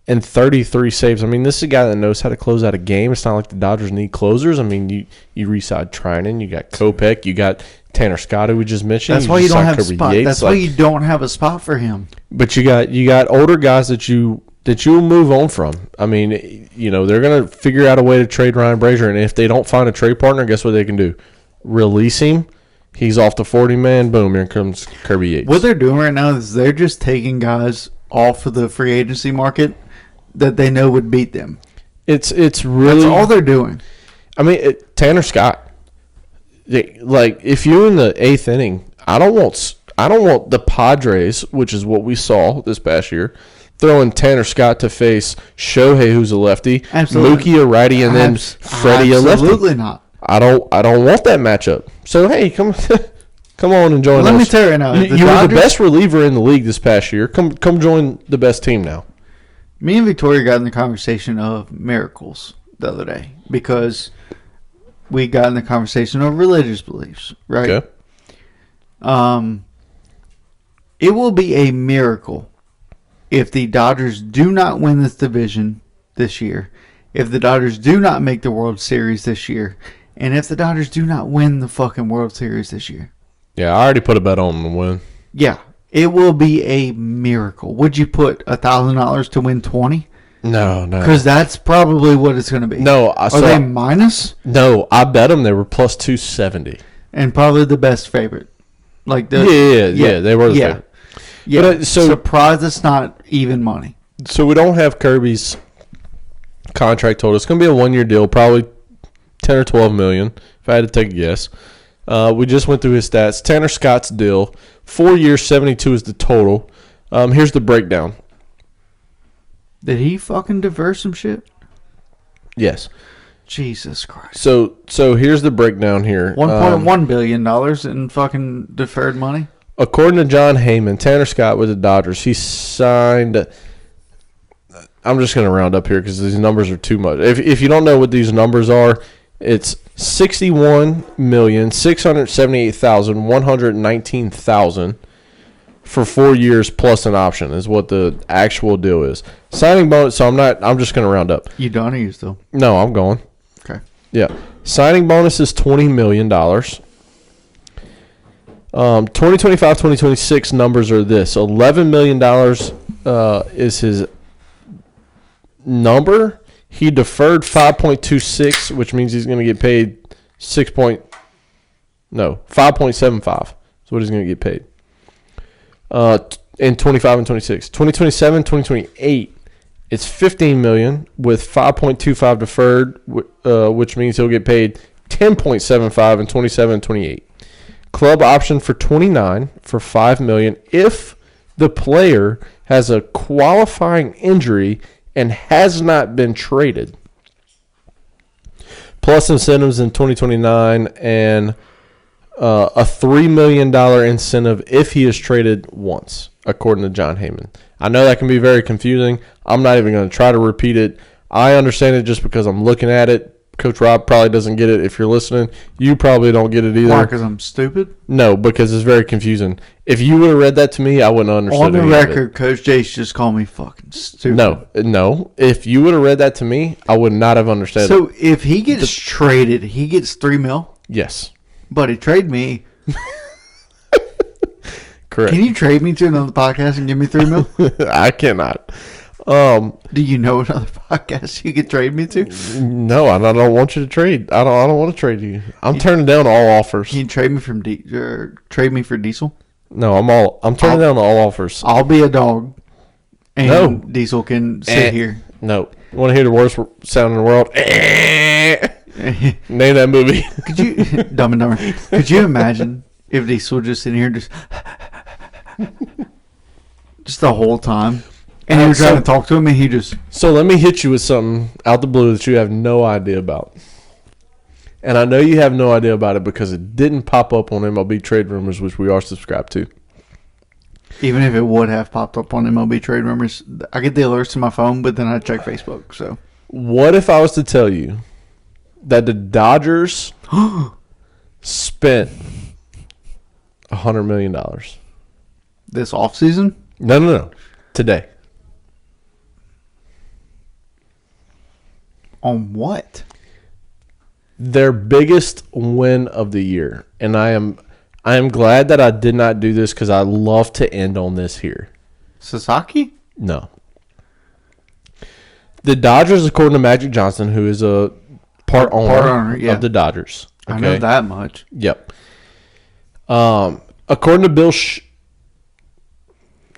and 33 saves. I mean, this is a guy that knows how to close out a game. It's not like the Dodgers need closers. I mean, you re-signed Trinan, you got Kopech, you got Tanner Scott, who we just mentioned. That's why you don't have a spot. That's why you don't have a spot for him. But you got older guys that you'll move on from. I mean, they're gonna figure out a way to trade Ryan Brazier, and if they don't find a trade partner, guess what they can do? Release him. He's off the 40-man. Boom, here comes Kirby Yates. What they're doing right now is they're just taking guys off of the free agency market that they know would beat them. It's really that's all they're doing. I mean, Tanner Scott. If you're in the 8th inning, I don't want the Padres, which is what we saw this past year, throwing Tanner Scott to face Shohei, who's a lefty, Absolutely. Mookie a righty, and then Freddie a lefty. Absolutely not. I don't want that matchup. So hey, come on and join us. Let me tell you right now, you were the best reliever in the league this past year. Come join the best team now. Me and Victoria got in the conversation of miracles the other day because we got in the conversation of religious beliefs, right? Okay. It will be a miracle if the Dodgers do not win this division this year, if the Dodgers do not make the World Series this year, and if the Dodgers do not win the fucking World Series this year. Yeah, I already put a bet on them to win. Yeah, it will be a miracle. Would you put $1,000 to win 20? No. Because that's probably what it's going to be. No. Are they minus? No, I bet them they were plus 270. And probably the best favorite. They were the favorite. Yeah, but, surprised it's not even money. So we don't have Kirby's contract total. It's going to be a 1-year deal, probably 10 or 12 million, if I had to take a guess. We just went through his stats. Tanner Scott's deal, 4 years, 72 is the total. Here's the breakdown. Did he fucking divert some shit? Yes. Jesus Christ. So here's the breakdown here. $1.1 billion in fucking deferred money. According to John Heyman, Tanner Scott with the Dodgers, he signed. I'm just going to round up here because these numbers are too much. If you don't know what these numbers are, it's $61,678,119,000 for 4 years plus an option is what the actual deal is. Signing bonus. So I'm just going to round up. You done or you still? No, I'm going. Okay. Yeah. Signing bonus is $20 million. 2025, 2026 numbers are this. $11 million is his number. He deferred 5.26, which means he's going to get paid 5.75 is what he's going to get paid. In 25 and 26. 2027, 2028, it's $15 million with 5.25 deferred, which means he'll get paid 10.75 in 27 and 28. Club option for 29 for $5 million if the player has a qualifying injury and has not been traded. Plus incentives in 2029 and a $3 million incentive if he is traded once, according to John Heyman. I know that can be very confusing. I'm not even going to try to repeat it. I understand it just because I'm looking at it. Coach Rob probably doesn't get it. If you're listening, you probably don't get it either. Why, because I'm stupid? No, because it's very confusing. If you would have read that to me, I wouldn't have understood it. On the record, Coach Jace just called me fucking stupid. No. If you would have read that to me, I would not have understood it. So if he gets traded, he gets $3 million? Yes. Buddy, trade me. Correct. Can you trade me to another podcast and give me $3 million? I cannot. Do you know another podcast you could trade me to? No, I don't want you to trade. I don't want to trade you. I'm turning down all offers. Can you trade me trade me for Diesel? No, I'm turning down all offers. I'll be a dog. And Diesel can sit here. No. You want to hear the worst sound in the world? Name that movie. Could you Dumb and Dumber? Could you imagine if Diesel just sitting here just the whole time? And you were trying to talk to him, and he just... So let me hit you with something out the blue that you have no idea about. And I know you have no idea about it because it didn't pop up on MLB Trade Rumors, which we are subscribed to. Even if it would have popped up on MLB Trade Rumors, I get the alerts to my phone, but then I check Facebook. So, what if I was to tell you that the Dodgers spent $100 million this offseason? No. Today. On what? Their biggest win of the year. And I am glad that I did not do this because I love to end on this here. Sasaki? No. The Dodgers, according to Magic Johnson, who is a part owner of the Dodgers. Okay? I know that much. Yep. According to Bill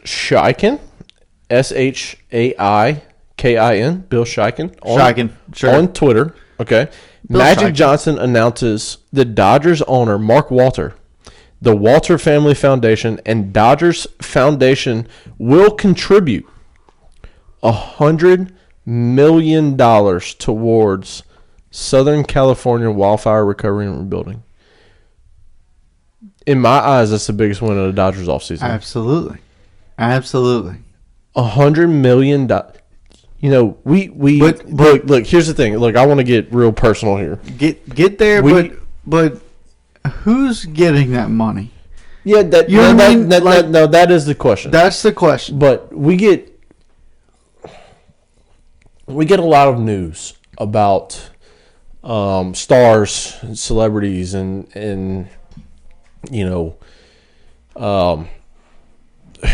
Shaikin, Shaikin, Bill Shaikin, on Twitter. Okay. Magic Johnson announces the Dodgers owner, Mark Walter, the Walter Family Foundation, and Dodgers Foundation will contribute $100 million towards Southern California wildfire recovery and rebuilding. In my eyes, that's the biggest win of the Dodgers offseason. Absolutely. $100 million. You know, but look. Here's the thing. Look, I want to get real personal here. Get there, but who's getting that money? Yeah, that is the question. That's the question. But we get a lot of news about stars, and celebrities, and you know,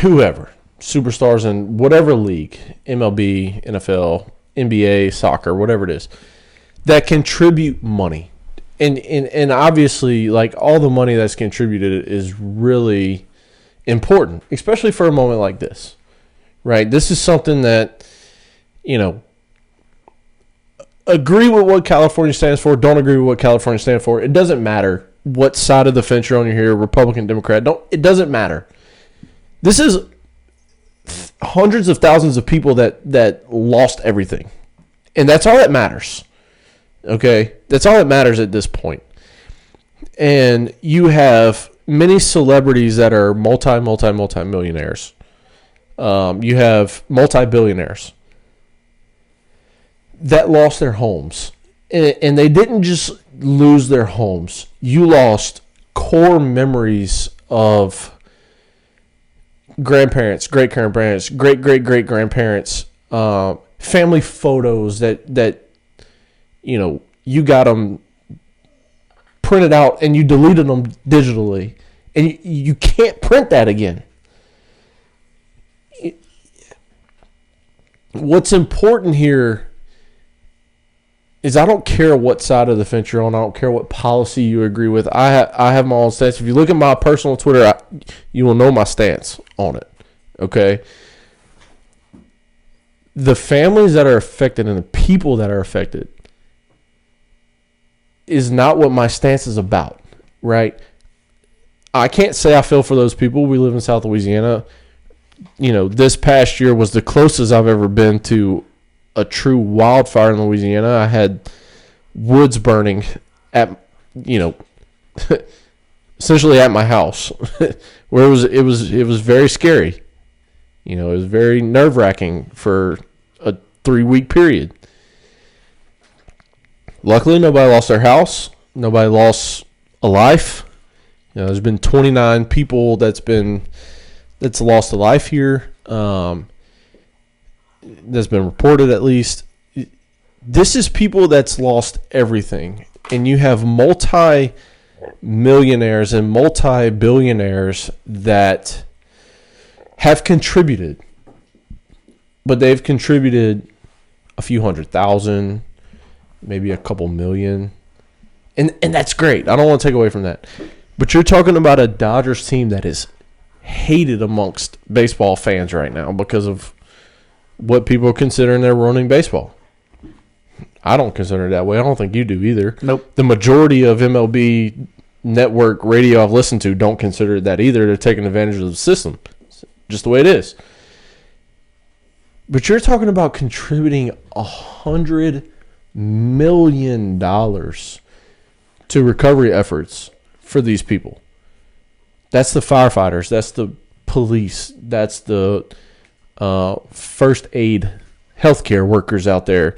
whoever. Superstars in whatever league, MLB, NFL, NBA, soccer, whatever it is, that contribute money. And obviously, like, all the money that's contributed is really important, especially for a moment like this, right? This is something that, you know, agree with what California stands for, don't agree with what California stands for. It doesn't matter what side of the fence you're on here, Republican, Democrat. It doesn't matter. This is hundreds of thousands of people that lost everything. And that's all that matters. Okay? That's all that matters at this point. And you have many celebrities that are multi-millionaires. You have multi-billionaires that lost their homes. And they didn't just lose their homes. You lost core memories of grandparents, great-grandparents, great-great-great-grandparents, family photos that you know, you got them printed out and you deleted them digitally, and you can't print that again. What's important here is I don't care what side of the fence you're on. I don't care what policy you agree with. I have my own stance. If you look at my personal Twitter, you will know my stance on it. Okay? The families that are affected and the people that are affected is not what my stance is about, right? I can't say I feel for those people. We live in South Louisiana. You know, this past year was the closest I've ever been to a true wildfire in Louisiana. I had woods burning at, you know, essentially at my house, where it was very scary. You know, it was very nerve-wracking for a 3-week period. Luckily, nobody lost their house. Nobody lost a life. You know, there's been 29 people that's lost a life here. That's been reported, at least. This is people that's lost everything. And you have multi-millionaires and multi-billionaires that have contributed. But they've contributed a few $100,000, maybe a couple million. And that's great. I don't want to take away from that. But you're talking about a Dodgers team that is hated amongst baseball fans right now because of what people are considering they're ruining baseball. I don't consider it that way. I don't think you do either. Nope. The majority of MLB network radio I've listened to don't consider it that either. They're taking advantage of the system. It's just the way it is. But you're talking about contributing $100 million to recovery efforts for these people. That's the firefighters. That's the police. That's the first aid healthcare workers out there.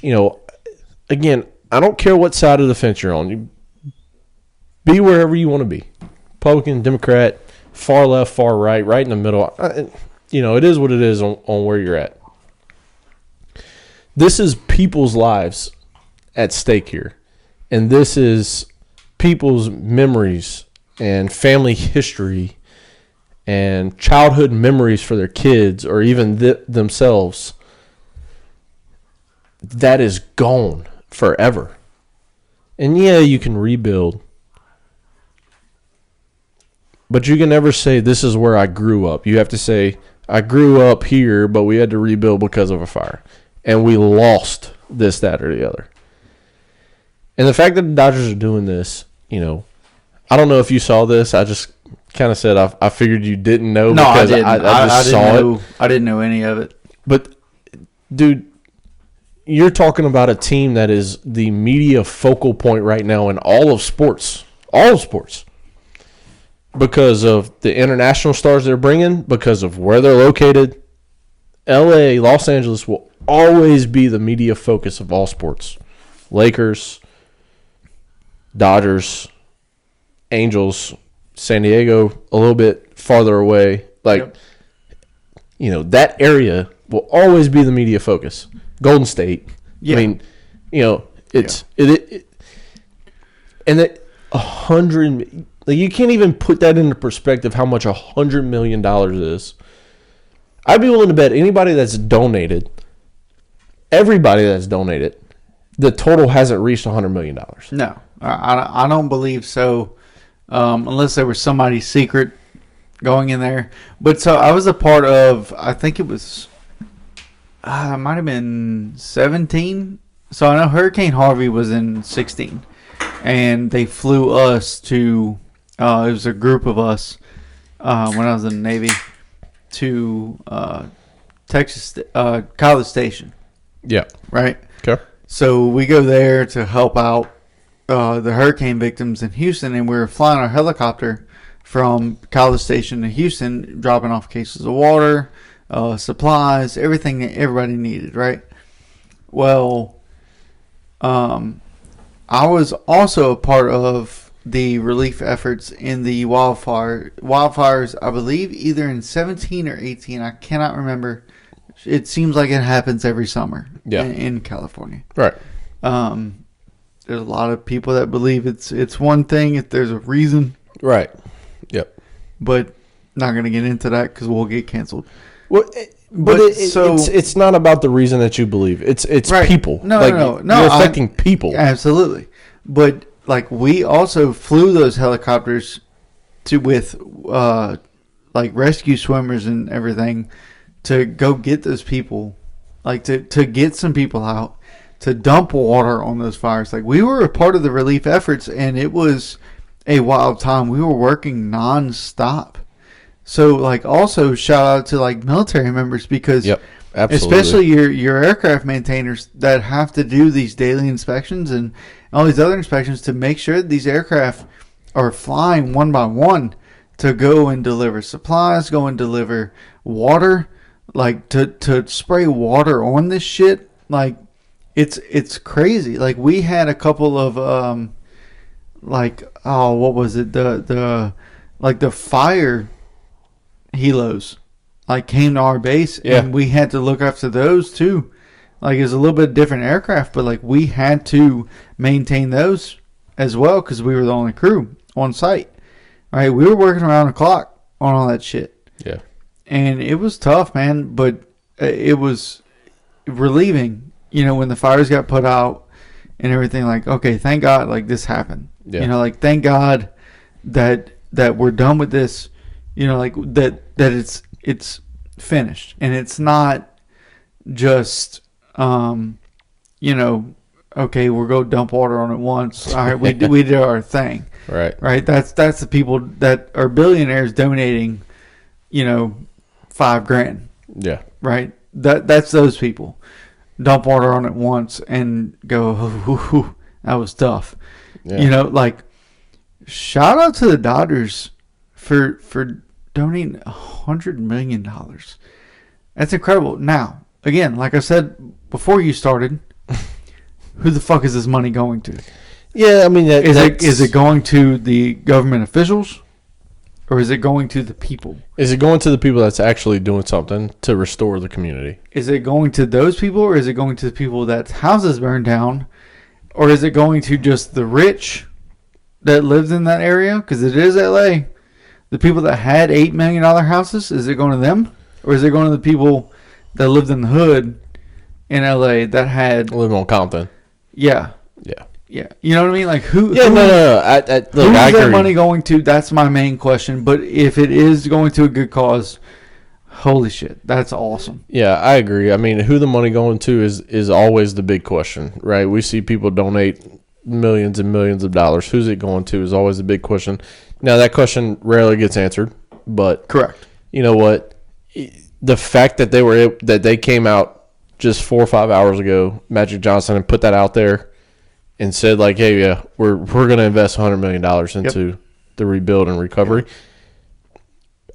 Again, I don't care what side of the fence you're on. You be wherever you want to be. Republican, Democrat, far left, far right, right in the middle. It is what it is on where you're at. This is people's lives at stake here. And this is people's memories and family history and childhood memories for their kids or even themselves. That is gone forever. And yeah, you can rebuild. But you can never say, this is where I grew up. You have to say, I grew up here, but we had to rebuild because of a fire. And we lost this, that, or the other. And the fact that the Dodgers are doing this, I don't know if you saw this. I just kind of said I figured you didn't know because I just saw it. I didn't know any of it. But, dude, you're talking about a team that is the media focal point right now in all of sports. All of sports. Because of the international stars they're bringing, because of where they're located. LA, Los Angeles will always be the media focus of all sports. Lakers, Dodgers, Angels, San Diego, a little bit farther away. That area will always be the media focus. Golden State. Yeah. I mean, it's and that 100. You can't even put that into perspective how much $100 million is. I'd be willing to bet anybody that's donated, everybody that's donated, the total hasn't reached $100 million. No, I don't believe so, unless there was somebody secret going in there. But so I was a part of, I think it was, it might have been 17. So I know Hurricane Harvey was in 16. And they flew us to... it was a group of us when I was in the Navy to Texas College Station. Yeah. Right? Okay. So we go there to help out the hurricane victims in Houston, and we were flying our helicopter from College Station to Houston, dropping off cases of water, supplies, everything that everybody needed, right? Well, I was also a part of the relief efforts in the wildfires, I believe either in 17 or 18. I cannot remember. It seems like it happens every summer in California. Right. There's a lot of people that believe it's one thing if there's a reason. Right. Yep. But not going to get into that because we'll get canceled. Well, it's not about the reason that you believe. It's right. People. No. You're affecting people. Absolutely. But we also flew those helicopters with rescue swimmers and everything to go get those people, to get some people out, to dump water on those fires. We were a part of the relief efforts, and it was a wild time. We were working nonstop. So also shout out to military members because yep, absolutely. Especially your aircraft maintainers that have to do these daily inspections and all these other inspections to make sure that these aircraft are flying one by one to go and deliver supplies, go and deliver water, to spray water on this shit. It's crazy. We had a couple of what was it? The fire helos came to our base, and we had to look after those too. It's a little bit different aircraft, but we had to maintain those as well because we were the only crew on site. Right, we were working around the clock on all that shit. Yeah, and it was tough, man. But it was relieving, when the fires got put out and everything. Okay, thank God, this happened. Yeah. Thank God that we're done with this. That it's finished and it's not just okay, we'll go dump water on it once. All right, we did our thing. Right. That's the people that are billionaires donating, $5,000. Yeah. Right. That's those people. Dump water on it once and go, oh, that was tough. Yeah. Like, shout out to the Dodgers for donating $100 million. That's incredible. Now, again, like I said before you started, who the fuck is this money going to? Yeah, I mean, is it going to the government officials, or is it going to the people? Is it going to the people that's actually doing something to restore the community? Is it going to those people, or is it going to the people that houses burned down, or is it going to just the rich that lived in that area? Because it is LA. The people that had $8 million houses, is it going to them, or is it going to the people that lived in the hood in LA that had living on Compton? Yeah. You know what I mean? Like who? Yeah, no. Who's that money going to? That's my main question. But if it is going to a good cause, holy shit, that's awesome. Yeah, I agree. I mean, who the money going to is always the big question, right? We see people donate millions and millions of dollars. Who's it going to is always the big question. Now that question rarely gets answered, but correct. You know what? The fact that they came out just 4 or 5 hours ago, Magic Johnson, and put that out there and said like, hey, yeah, we're going to invest $100 million into the rebuild and recovery.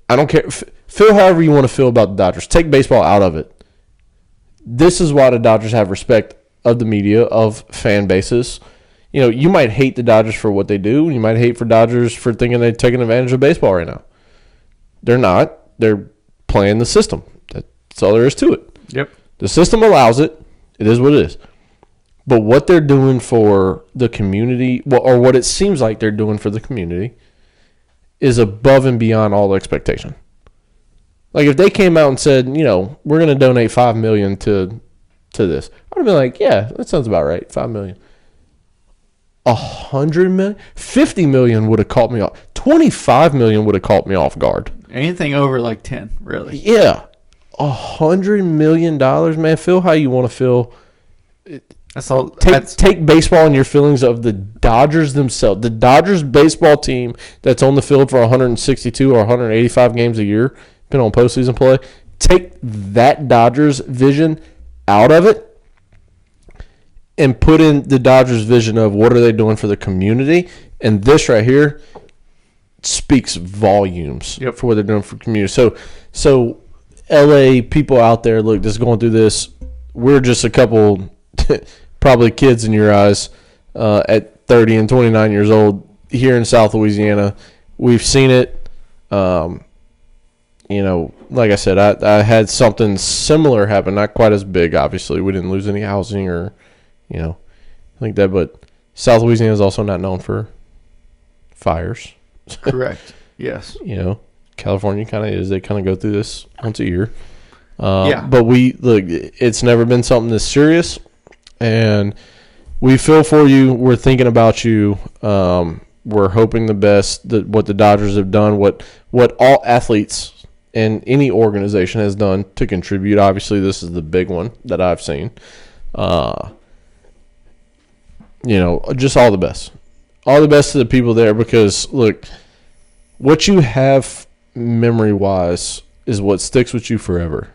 I don't care. Feel however you want to feel about the Dodgers. Take baseball out of it. This is why the Dodgers have respect of the media, of fan bases. You might hate the Dodgers for what they do. You might hate for Dodgers for thinking they're taking advantage of baseball right now. They're not. They're playing the system. That's all there is to it. Yep. The system allows it. It is what it is. But what they're doing for the community, or what it seems like they're doing for the community, is above and beyond all expectation. Like if they came out and said, we're going to donate $5 million to this, I would have been like, yeah, that sounds about right. $5 million. $100 million, $50 million would have caught me off. $25 million would have caught me off guard. Anything over like 10, really? Yeah, $100 million, man. Feel how you want to feel. That's all. Take baseball in your feelings of the Dodgers themselves. The Dodgers baseball team that's on the field for 162 or 185 games a year, depending on postseason play. Take that Dodgers vision out of it and put in the Dodgers vision of what are they doing for the community. And this right here speaks volumes for what they're doing for the community. So LA people out there, look, just going through this, we're just a couple probably kids in your eyes at 30 and 29 years old here in South Louisiana. We've seen it. Like I said, I had something similar happen, not quite as big, obviously. We didn't lose any housing or, like that. But South Louisiana is also not known for fires. Correct. Yes. California kind of is. They kind of go through this once a year. But it's never been something this serious. And we feel for you. We're thinking about you. We're hoping the best. What the Dodgers have done, what all athletes and any organization has done to contribute. Obviously, this is the big one that I've seen. Just all the best. All the best to the people there because, look, what you have memory-wise is what sticks with you forever.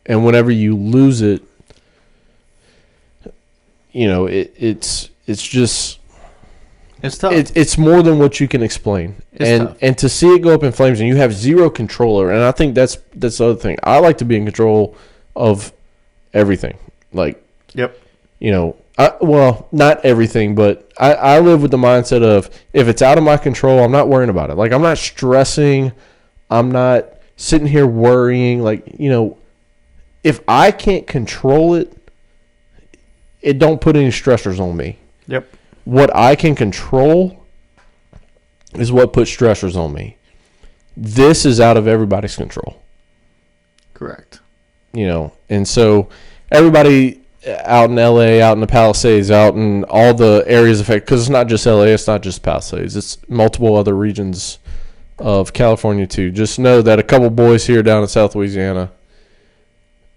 And whenever you lose it, it's just it's tough. It's more than what you can explain. And to see it go up in flames and you have zero control over it, and I think that's the other thing. I like to be in control of everything. Like, yep. Not everything, but I live with the mindset of if it's out of my control, I'm not worrying about it. Like, I'm not stressing. I'm not sitting here worrying. Like, if I can't control it, it don't put any stressors on me. Yep. What I can control is what puts stressors on me. This is out of everybody's control. Correct. And so everybody out in LA, out in the Palisades, out in all the areas affected, because it's not just LA, it's not just Palisades, it's multiple other regions of California too. Just know that a couple boys here down in South Louisiana,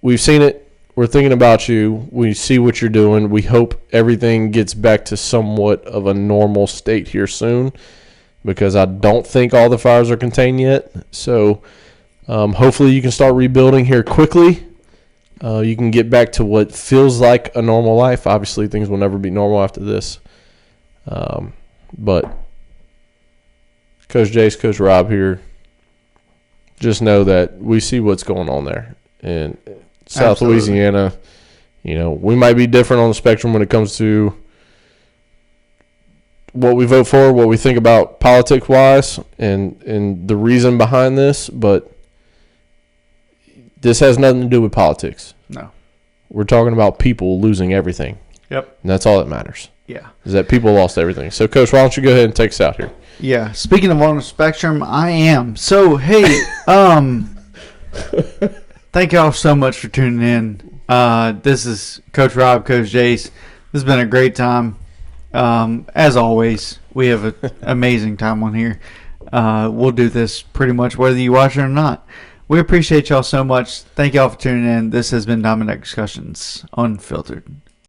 we've seen it. We're thinking about you. We see what you're doing. We hope everything gets back to somewhat of a normal state here soon, because I don't think all the fires are contained yet. So hopefully you can start rebuilding here quickly. You can get back to what feels like a normal life. Obviously, things will never be normal after this. But Coach Jace, Coach Rob here, just know that we see what's going on there. And South Absolutely. Louisiana, we might be different on the spectrum when it comes to what we vote for, what we think about politics-wise, and the reason behind this, but this has nothing to do with politics. No. We're talking about people losing everything. Yep. And that's all that matters. Yeah. Is that people lost everything. So, Coach, why don't you go ahead and take us out here? Yeah. Speaking of on the spectrum, I am. So, hey, thank y'all so much for tuning in. This is Coach Rob, Coach Jace. This has been a great time. As always, we have an amazing time on here. We'll do this pretty much whether you watch it or not. We appreciate y'all so much. Thank y'all for tuning in. This has been Diamondback Discussions Unfiltered.